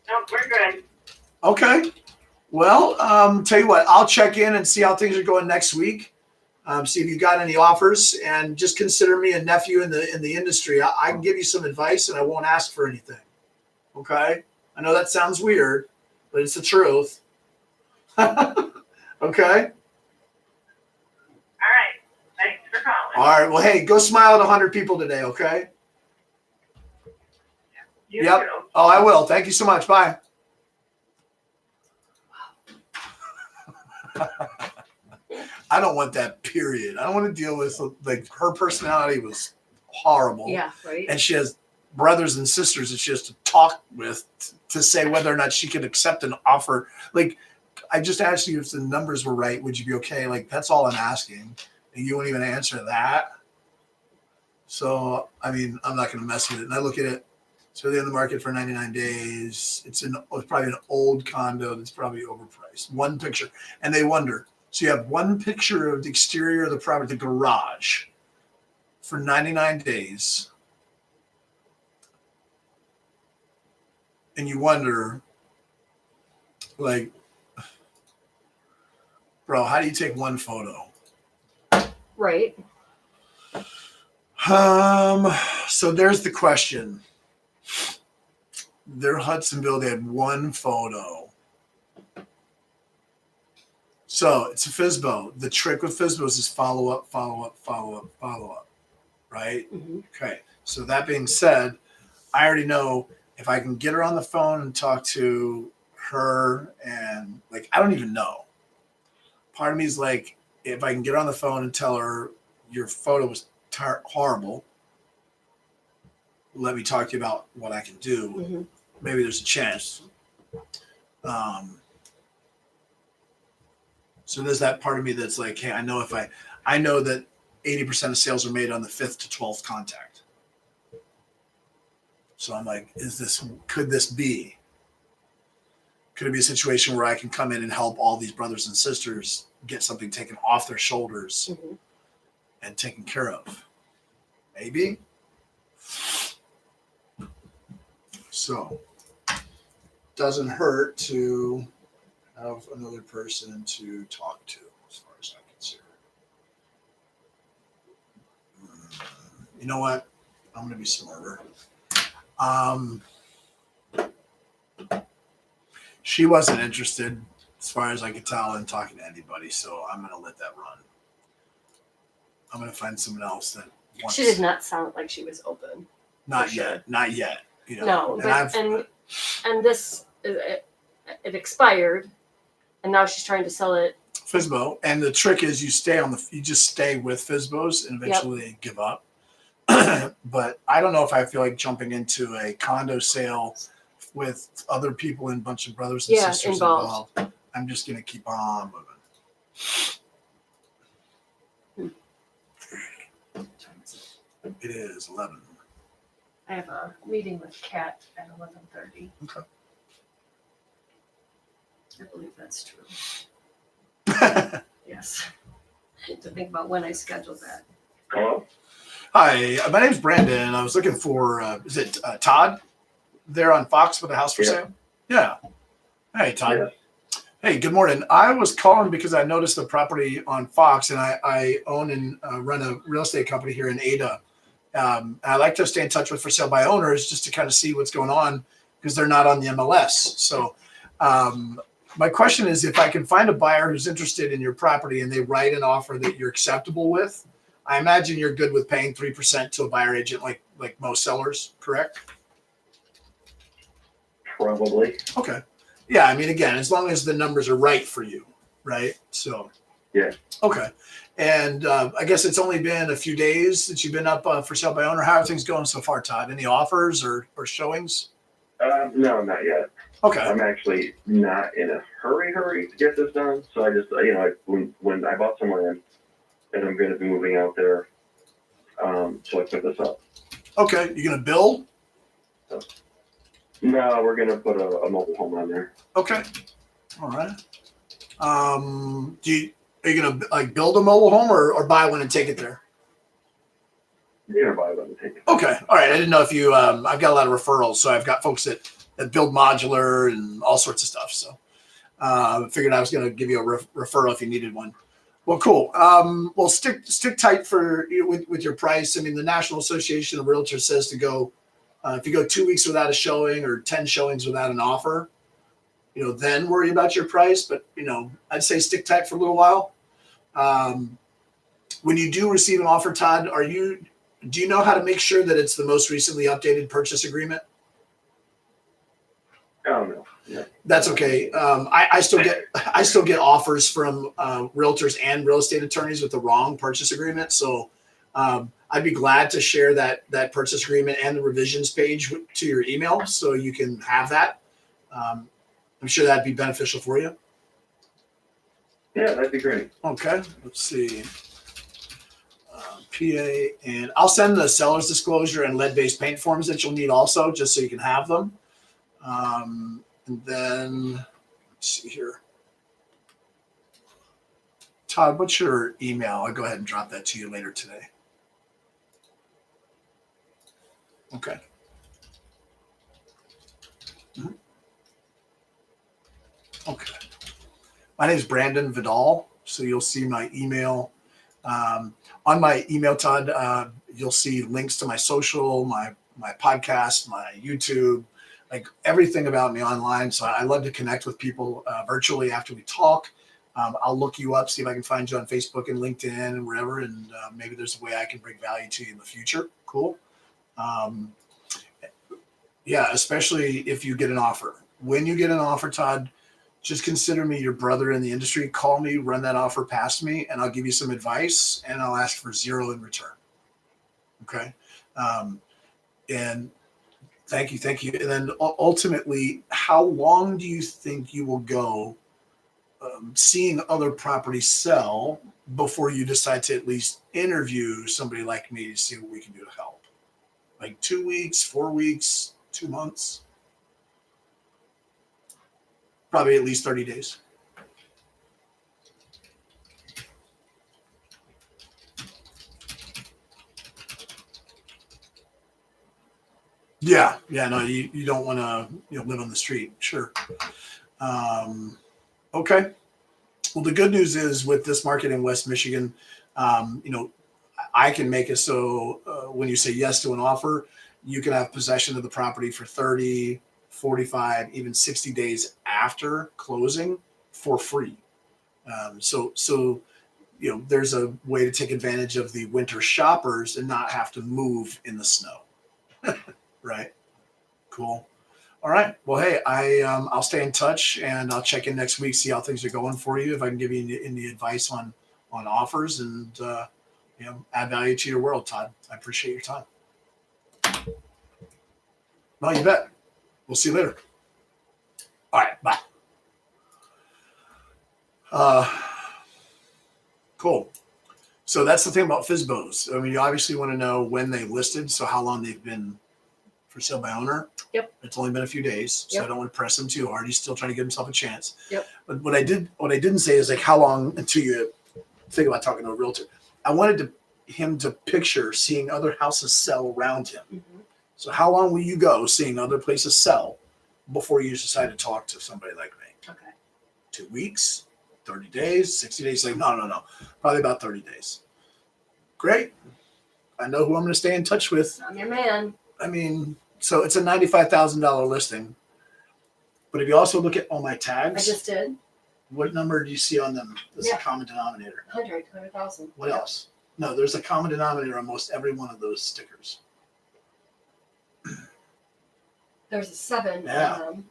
Nope, we're good.
Okay. Well, tell you what, I'll check in and see how things are going next week. See if you got any offers, and just consider me a nephew in the industry. I can give you some advice, and I won't ask for anything. Okay. I know that sounds weird, but it's the truth. Okay.
All right. Thanks for calling.
All right. Well, hey, go smile at 100 people today. Okay.
You
Yep.
too.
Oh, I will. Thank you so much. Bye. I don't want that, period. I don't want to deal with, like, her personality was horrible.
Yeah, right.
And she has brothers and sisters that she has to talk with to say whether or not she could accept an offer. Like, I just asked you if the numbers were right. Would you be okay? Like, that's all I'm asking. And you won't even answer that. So, I mean, I'm not going to mess with it. And I look at it. So they're in the market for 99 days. It's probably an old condo that's probably overpriced. One picture. And they wonder. So you have one picture of the exterior of the property, the garage, for 99 days. And you wonder, like, bro, how do you take one photo?
Right.
So there's the question. Their Hudsonville, they had one photo. So it's a FSBO. The trick with FSBOs is follow up, right?
Mm-hmm.
Okay. So that being said, I already know if I can get her on the phone and talk to her, and like, I don't even know. Part of me is like, if I can get her on the phone and tell her your photo was horrible, let me talk to you about what I can do.
Mm-hmm.
Maybe there's a chance. So there's that part of me that's like, hey, I know that 80% of sales are made on the 5th to 12th contact. So I'm like, could it be a situation where I can come in and help all these brothers and sisters get something taken off their shoulders
Mm-hmm.
and taken care of? Maybe. So doesn't hurt to have another person to talk to, as far as I consider. You know what? I'm going to be smarter. She wasn't interested, as far as I could tell, in talking to anybody, so I'm going to let that run. I'm going to find someone else that wants.
She did not sound like she was open.
Not
sure.
yet. Not yet. You know,
No, but and this it expired, and now she's trying to sell it.
FSBO, and the trick is you just stay with FSBOs and eventually they give up. But I don't know if I feel like jumping into a condo sale with other people and a bunch of brothers and sisters involved. I'm just gonna keep on moving. It is 11.
I have a meeting with Kat at 11:30.
Okay.
I believe that's true. Yes. To think about when I scheduled that.
Hello?
Hi, my name's Brandon. I was looking for, is it Todd there on Fox with a house for
Yeah.
sale? Yeah. Hey, Todd.
Yes.
Hey, good morning. I was calling because I noticed the property on Fox, and I own and run a real estate company here in Ada. I like to stay in touch with for sale by owners just to kind of see what's going on because they're not on the MLS. So my question is, if I can find a buyer who's interested in your property and they write an offer that you're acceptable with, I imagine you're good with paying 3% to a buyer agent like most sellers, correct?
Probably.
Okay. Yeah, I mean, again, as long as the numbers are right for you, right? So.
Yeah.
Okay. And I guess it's only been a few days since you've been up for sale by owner. How are things going so far, Todd? Any offers or showings?
No, not yet.
Okay.
I'm actually not in a hurry to get this done. So I just, when I bought some land and I'm going to be moving out there, so I put this up.
Okay. You going to build?
No, we're going to put a mobile home on there.
Okay. All right. Are you going to like build a mobile home or buy one and take it there?
You're going to buy them and take it.
Okay. All right. I didn't know if you, I've got a lot of referrals. So I've got folks that build modular and all sorts of stuff. So figured I was going to give you a referral if you needed one. Well, cool. Well, stick tight for with your price. I mean, the National Association of Realtors says to go, if you go 2 weeks without a showing or 10 showings without an offer, then worry about your price. But, I'd say stick tight for a little while. When you do receive an offer, Todd, do you know how to make sure that it's the most recently updated purchase agreement?
Oh, no. Yeah.
That's okay. I still get offers from realtors and real estate attorneys with the wrong purchase agreement. So I'd be glad to share that purchase agreement and the revisions page to your email so you can have that. I'm sure that'd be beneficial for you.
Yeah, that'd be great.
Okay, let's see. PA, and I'll send the seller's disclosure and lead-based paint forms that you'll need also, just so you can have them. And then let's see here. Todd, what's your email? I'll go ahead and drop that to you later today. Okay. Mhm. Okay. My name is Brandon Vidal, so you'll see my email. On my email, Todd, you'll see links to my social, my podcast, my YouTube, like everything about me online. So I love to connect with people virtually after we talk. I'll look you up, see if I can find you on Facebook and LinkedIn and wherever, and maybe there's a way I can bring value to you in the future. Cool. Yeah, especially if you get an offer. When you get an offer, Todd, just consider me your brother in the industry. Call me, run that offer past me, and I'll give you some advice, and I'll ask for zero in return. Okay. And thank you. And then ultimately, how long do you think you will go seeing other properties sell before you decide to at least interview somebody like me to see what we can do to help? Like 2 weeks, 4 weeks, 2 months? Probably at least 30 days. Yeah, no, you don't want to live on the street. Sure. Okay. Well, the good news is with this market in West Michigan, I can make it so when you say yes to an offer, you can have possession of the property for 30, 45, even 60 days after closing for free. So there's a way to take advantage of the winter shoppers and not have to move in the snow. Right. Cool. All right. Well, hey, I'll stay in touch and I'll check in next week, see how things are going for you. If I can give you any advice on offers and, add value to your world, Todd. I appreciate your time. No, you bet. We'll see you later. All right. Bye. Cool. So that's the thing about FSBOs. I mean, you obviously want to know when they listed, so how long they've been for sale by owner.
Yep.
It's only been a few days, so I
Yep.
don't want to press him too hard. He's still trying to give himself a chance.
Yep.
But what I didn't say is like how long until you think about talking to a realtor. I wanted him to picture seeing other houses sell around him.
Mhm.
So how long will you go seeing other places sell before you decide to talk to somebody like me?
Okay.
2 weeks, 30 days, 60 days? Like, no. Probably about 30 days. Great. I know who I'm going to stay in touch with.
I'm your man.
I mean, so it's a $95,000 listing. But if you also look at all my
I
tags,
just did
what number do you see on them? That's
Yeah.
a common denominator.
100,000.
What else? No, there's a common denominator on most every one of those stickers.
There's a 7
Yeah.
on them.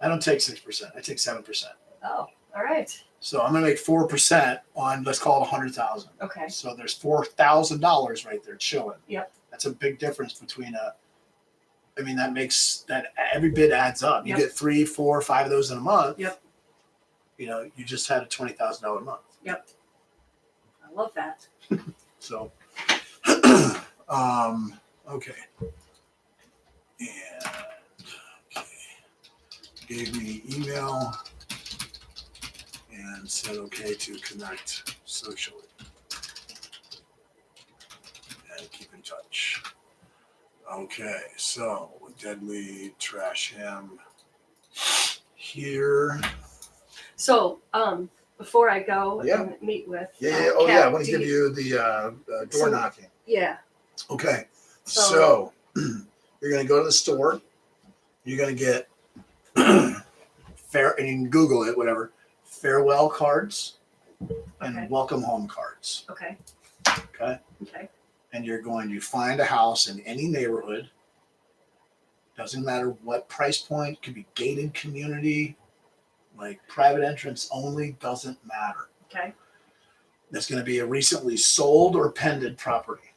I don't take 6%. I take 7%.
Oh, all right.
So I'm going to make 4% on, let's call it 100,000.
Okay.
So there's $4,000 right there chilling.
Yep.
That's a big difference between that makes that every bid adds up. You
Yep.
get 3, 4, 5 of those in a month.
Yep.
You just had a $20,000 month.
Yep. I love that.
So, okay. And okay. Gave me email and said okay to connect socially and keep in touch. Okay, so deadly trash him here.
So, before I go
Yeah.
and meet with
Oh
Kat,
I want to
do
give you the door
So-
knocking.
Yeah.
Okay,
So-
so you're gonna go to the store. You're gonna get and you can Google it, whatever. Farewell cards and
Okay.
welcome home cards.
Okay.
Okay,
Okay.
and you're going to find a house in any neighborhood. Doesn't matter what price point. Could be gated community, like private entrance only. Doesn't matter.
Okay.
That's going to be a recently sold or pended property.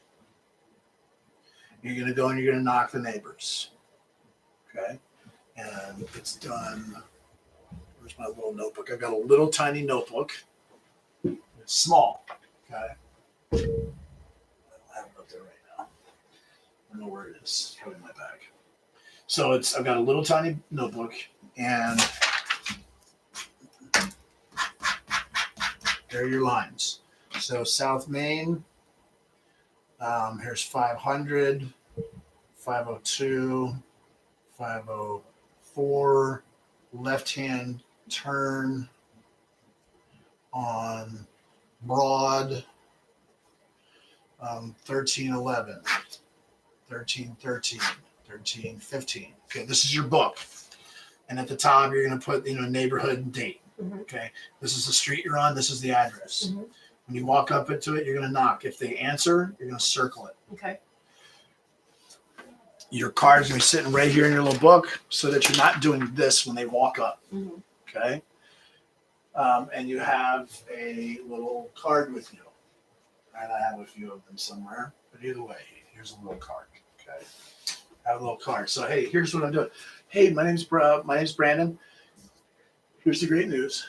You're going to go and you're going to knock the neighbors. Okay. And it's done. Where's my little notebook? I've got a little tiny notebook. It's small. Okay. I don't have it up there right now. I don't know where it is. It's probably in my bag. So I've got a little tiny notebook and there are your lines. So South Main, here's 500, 502, 504, left-hand turn on Broad, 1311, 1313, 1315. Okay, this is your book. And at the top, you're going to put, neighborhood and date.
Mhm.
Okay, this is the street you're on. This is the address.
Mhm.
When you walk up into it, you're going to knock. If they answer, you're going to circle it.
Okay.
Your card's going to be sitting right here in your little book so that you're not doing this when they walk up.
Mhm.
Okay. And you have a little card with you. And I have a few of them somewhere. But either way, here's a little card. Okay. I have a little card. So, hey, here's what I'm doing. Hey, my name's Brandon. Here's the great news.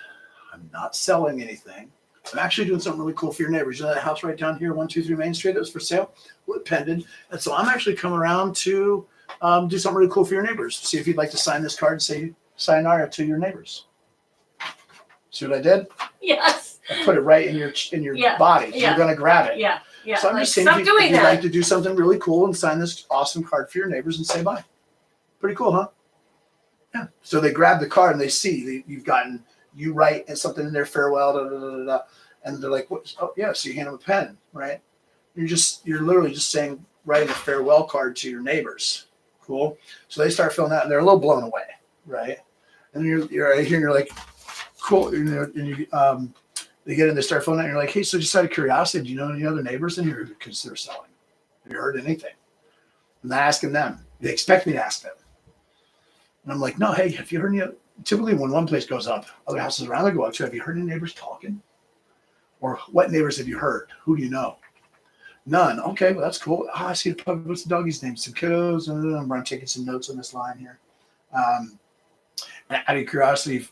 I'm not selling anything. I'm actually doing something really cool for your neighbors. You know that house right down here, 123 Main Street, that was for sale? Well, it pended. And so I'm actually coming around to do something really cool for your neighbors. See if you'd like to sign this card and say sayonara to your neighbors. See what I did?
Yes.
I put it right in your
Yeah,
body.
yeah.
You're going to grab it.
Yeah. Yeah.
So I'm
Like,
just saying,
stop
if
doing
you'd
that.
like to do something really cool and sign this awesome card for your neighbors and say bye. Pretty cool, huh? Yeah. So they grab the card and they see you've gotten, you write something in there, farewell, da, da, da, da, da, and they're like, what? Oh, yeah. So you hand them a pen, right? You're literally just saying, writing a farewell card to your neighbors. Cool. So they start filling out and they're a little blown away, right? And you're right here and you're like, cool. And they get in, they start filling out and you're like, hey, so just out of curiosity, do you know any other neighbors in here who consider selling? Have you heard anything? I'm not asking them. They expect me to ask them. And I'm like, no, hey, have you heard any? Typically when one place goes up, other houses around there go up too. Have you heard any neighbors talking? Or what neighbors have you heard? Who do you know? None. Okay, well, that's cool. I see the puppy. What's the doggy's name? Some kiddos. I'm taking some notes on this line here. Out of curiosity,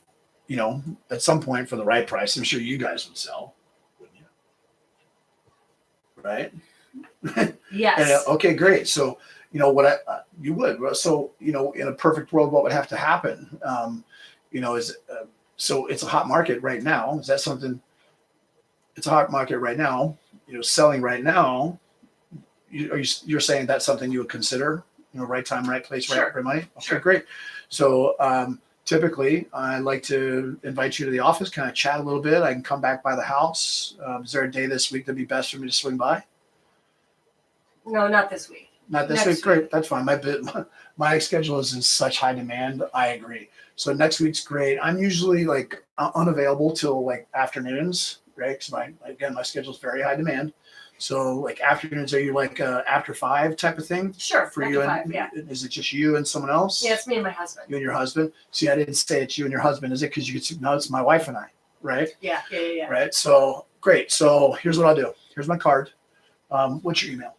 at some point for the right price, I'm sure you guys would sell, wouldn't you? Right?
Yes.
And, okay, great. So, you know, you would. So, you know, in a perfect world, what would have to happen? You know, so it's a hot market right now. Is that something? It's a hot market right now. You know, selling right now. You're saying that's something you would consider? You know, right time, right place,
Sure.
right money. Okay,
Sure.
great. So typically, I like to invite you to the office, kind of chat a little bit. I can come back by the house. Is there a day this week that'd be best for me to swing by?
No, not this week.
Not this
Next
week. Great. That's fine. My schedule is in such high demand. I agree. So next week's great. I'm usually like unavailable till like afternoons, right? Because my schedule's very high demand. So like afternoons, are you like after 5 type of thing
Sure.
for
after
you?
5, yeah.
Is it just you and someone else?
Yeah, it's me and my husband.
You and your husband. See, I didn't say it's you and your husband. Is it because you could? No, it's my wife and I. Right.
Yeah.
Right. So great. So here's what I'll do. Here's my card. What's your email?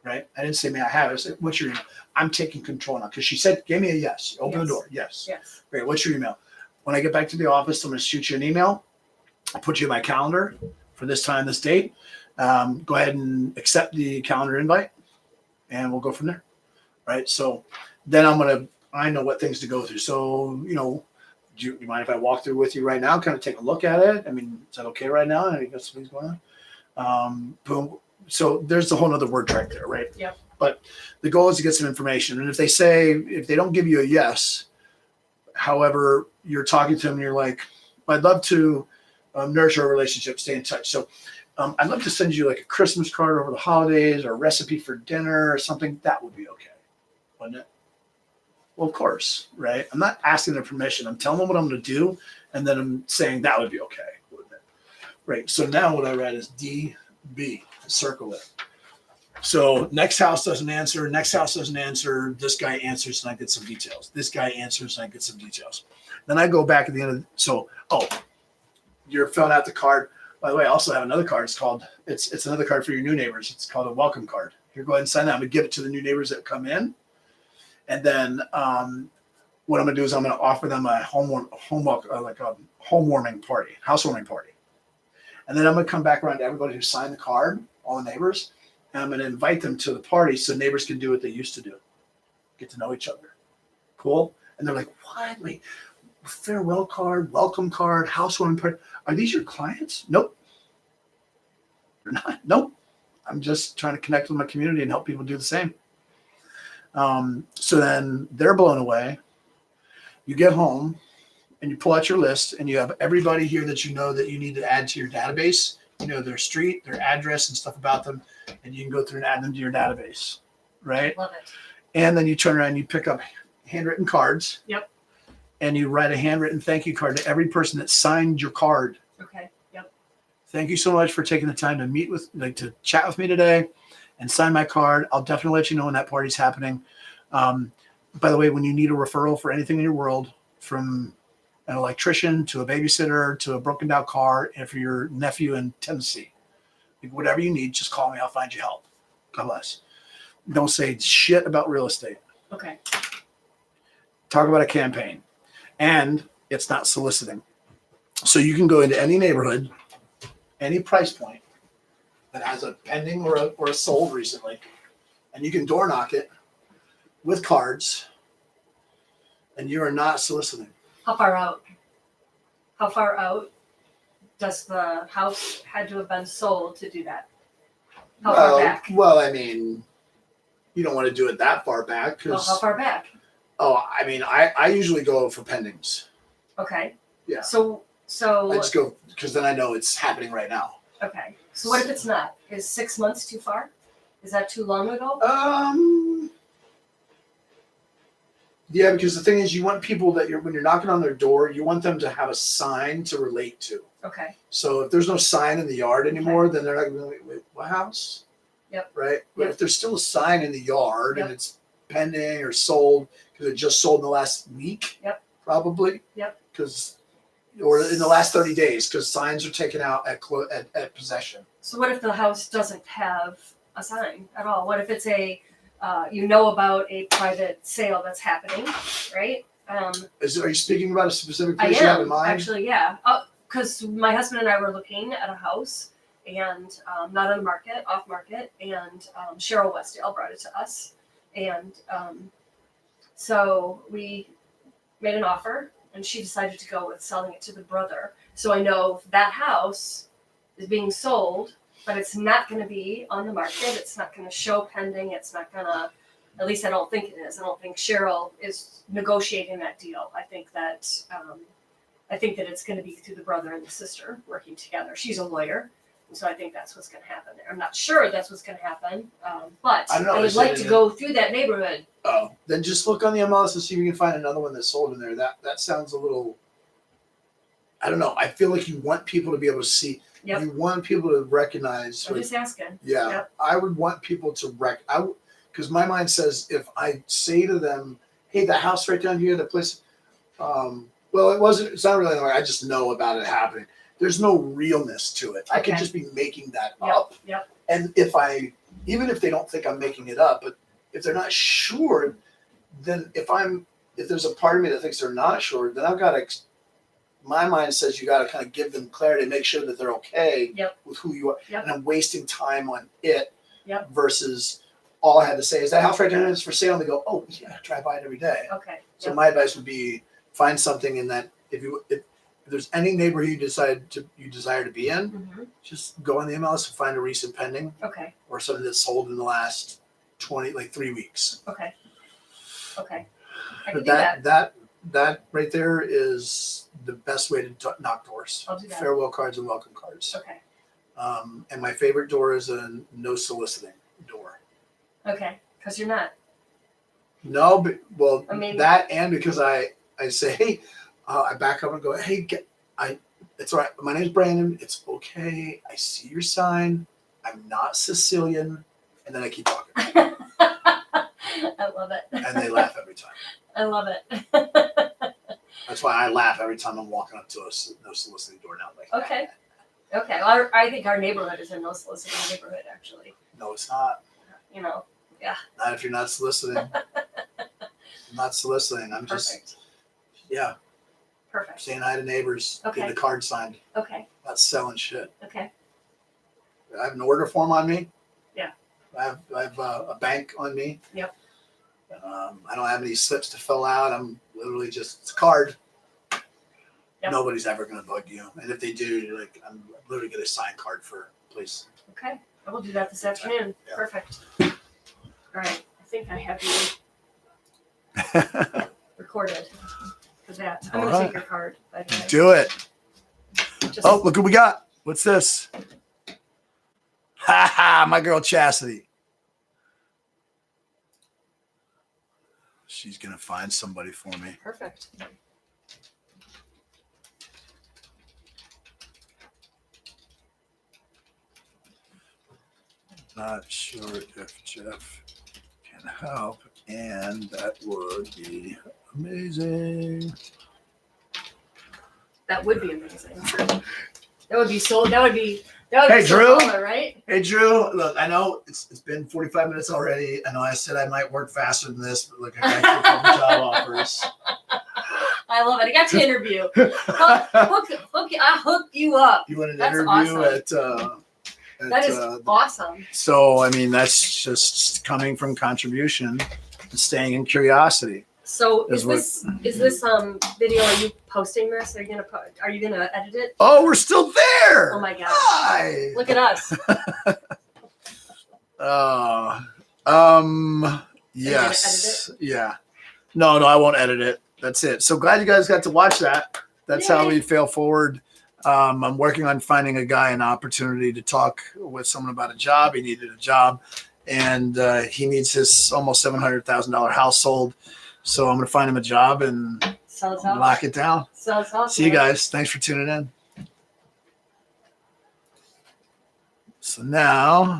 Right. I didn't say may I have it. I said, what's your email? I'm taking control now because she said, gave me a yes. Open the door. Yes.
Yes.
Great. What's your email? When I get back to the office, I'm going to shoot you an email. I'll put you in my calendar for this time, this date. Go ahead and accept the calendar invite and we'll go from there. Right. So then I know what things to go through. So, you know, do you mind if I walk through with you right now, kind of take a look at it? I mean, is that okay right now? I got some things going on. Boom. So there's the whole nother word track there, right?
Yep.
But the goal is to get some information. And if they don't give you a yes, however, you're talking to them and you're like, I'd love to nurture a relationship, stay in touch. So I'd love to send you like a Christmas card over the holidays or a recipe for dinner or something. That would be okay, wouldn't it? Well, of course, right? I'm not asking their permission. I'm telling them what I'm going to do, and then I'm saying that would be okay, wouldn't it? Right. So now what I write is DB. Circle it. So next house doesn't answer. Next house doesn't answer. This guy answers, and I get some details. This guy answers, and I get some details. Then I go back at the end of you're filling out the card. By the way, I also have another card. It's another card for your new neighbors. It's called a welcome card. Here, go ahead and sign that. I'm gonna give it to the new neighbors that come in, and then what I'm gonna do is I'm gonna offer them a housewarming party, and then I'm gonna come back around to everybody who signed the card, all the neighbors, and I'm gonna invite them to the party so neighbors can do what they used to do, get to know each other. Cool. And they're like, what? Wait, farewell card, welcome card, housewarming party. Are these your clients? Nope. They're not. Nope. I'm just trying to connect with my community and help people do the same. So then they're blown away. You get home and you pull out your list and you have everybody here that you know that you need to add to your database. You know their street, their address and stuff about them, and you can go through and add them to your database, right?
Love it.
And then you turn around and you pick up handwritten cards.
Yep.
And you write a handwritten thank you card to every person that signed your card.
Okay. Yep.
Thank you so much for taking the time to chat with me today and sign my card. I'll definitely let you know when that party's happening. By the way, when you need a referral for anything in your world, from an electrician to a babysitter to a broken down car, and for your nephew in Tennessee, whatever you need, just call me. I'll find you help. God bless. Don't say shit about real estate.
Okay.
Talk about a campaign. And it's not soliciting. So you can go into any neighborhood, any price point that has a pending or a sold recently, and you can door knock it with cards, and you are not soliciting.
How far out? How far out does the house had to have been sold to do that? How far back?
Well, I mean, you don't want to do it that far back
Well, how far back?
I mean, I usually go for pendings.
Okay.
Yeah.
So
I just go because then I know it's happening right now.
okay. So what if it's not? Is 6 months too far? Is that too long ago?
Yeah, because the thing is, you want people that when you're knocking on their door, you want them to have a sign to relate to.
Okay.
So if there's no sign in the yard anymore, then they're not going to be like, wait, what house?
Yep.
Right? But
Yep.
if there's still a sign in the yard
Yep.
and it's pending or sold, because it just sold in the last week,
Yep.
probably.
Yep.
Or in the last 30 days, because signs are taken out at possession.
So what if the house doesn't have a sign at all? What if it's about a private sale that's happening, right?
Are you speaking about a specific
I
place you have in
am
mind?
actually, yeah. Because my husband and I were looking at a house, and not on the market, off market. And Cheryl Westdale brought it to us. And so we made an offer, and she decided to go with selling it to the brother. So I know that house is being sold, but it's not going to be on the market. It's not going to show pending. It's not going to, at least I don't think it is. I don't think Cheryl is negotiating that deal. I think that it's going to be through the brother and the sister working together. She's a lawyer, and so I think that's what's going to happen there. I'm not sure that's what's going to happen, but
I don't know,
I would
is
like
it
to
in
go through that neighborhood.
Oh, then just look on the MLS and see if you can find another one that's sold in there. That sounds a little. I don't know. I feel like you want people to be able to see.
Yep.
You want people to recognize.
I'm
like,
just asking.
yeah,
Yep.
I would want people to because my mind says if I say to them, "Hey, that house right down here, that place," well, it's not really like I just know about it happening. There's no realness to it. I could
Okay.
just be making that
Yep.
up.
Yep.
And even if they don't think I'm making it up, but if they're not sure, then if there's a part of me that thinks they're not sure, then I've got to. My mind says you got to kind of give them clarity, make sure that they're okay
Yep.
with who you are,
Yep.
and I'm wasting time on it
Yep.
versus all I had to say is that house right down there is for sale, and they go, oh yeah, I drive by it every day.
Okay.
So
Yep.
my advice would be find something in that if there's any neighborhood you desire to be in,
Mhm.
just go on the MLS and find a recent pending
Okay.
or something that's sold in the last 3 weeks.
Okay. Okay. I can
But
do that.
that right there is the best way to knock doors.
I'll do that.
Farewell cards and welcome cards.
Okay.
And my favorite door is a no soliciting door.
Okay. Because you're not.
No, but well,
I mean-
that and because I say, hey, I back up and go, hey, it's all right. My name's Brandon. It's okay. I see your sign. I'm not Sicilian, and then I keep talking,
I love it.
and they laugh every time.
I love it.
That's why I laugh every time I'm walking up to a no soliciting door now. Like,
Okay. Okay. Well, I think our neighborhood is a no soliciting neighborhood, actually.
no, it's not.
You know.
Not if you're not soliciting. I'm not soliciting. I'm just,
Perfect.
yeah,
Perfect.
saying hi to neighbors,
Okay.
getting the card signed,
Okay.
not selling shit.
Okay.
I have an order form on me.
Yeah.
I have a bank on me.
Yep.
I don't have any slips to fill out. I'm literally just, it's a card.
Yep.
Nobody's ever going to bug you. And if they do, you're like, I'm literally going to sign card for, please.
Okay. I will do that this afternoon.
Yeah.
Perfect. All right. I think I have you recorded for that. I'm
All
going to
right.
take your card, by the way.
Do it.
Just,
Oh, look what we got. What's this? Ha ha, my girl Chastity. She's going to find somebody for me.
Perfect.
Not sure if Jeff can help, and that would be amazing.
That would be amazing. That would be so. That would be
Hey,
so
Drew.
baller, right?
Hey, Drew, look, I know it's been 45 minutes already. I know I said I might work faster than this, but look, I got a couple job offers.
I love it. I got to interview. I hooked you up.
You want an
That's
interview
awesome. That is
uh,
awesome.
so, I mean, that's just coming from contribution and staying in curiosity.
So
Is
is this video? Are you posting this? Are you gonna edit it?
Oh, we're still there.
Oh my gosh!
Hi.
Look at us.
Yes. Yeah. No, I won't edit it. That's it. So glad you guys got to watch that. That's how we fail forward. I'm working on finding a guy an opportunity to talk with someone about a job. He needed a job, and he needs his almost $700,000 house sold. So I'm going to find him a job and
Sell it off.
lock it down.
Sell it off.
See you guys. Thanks for tuning in. So now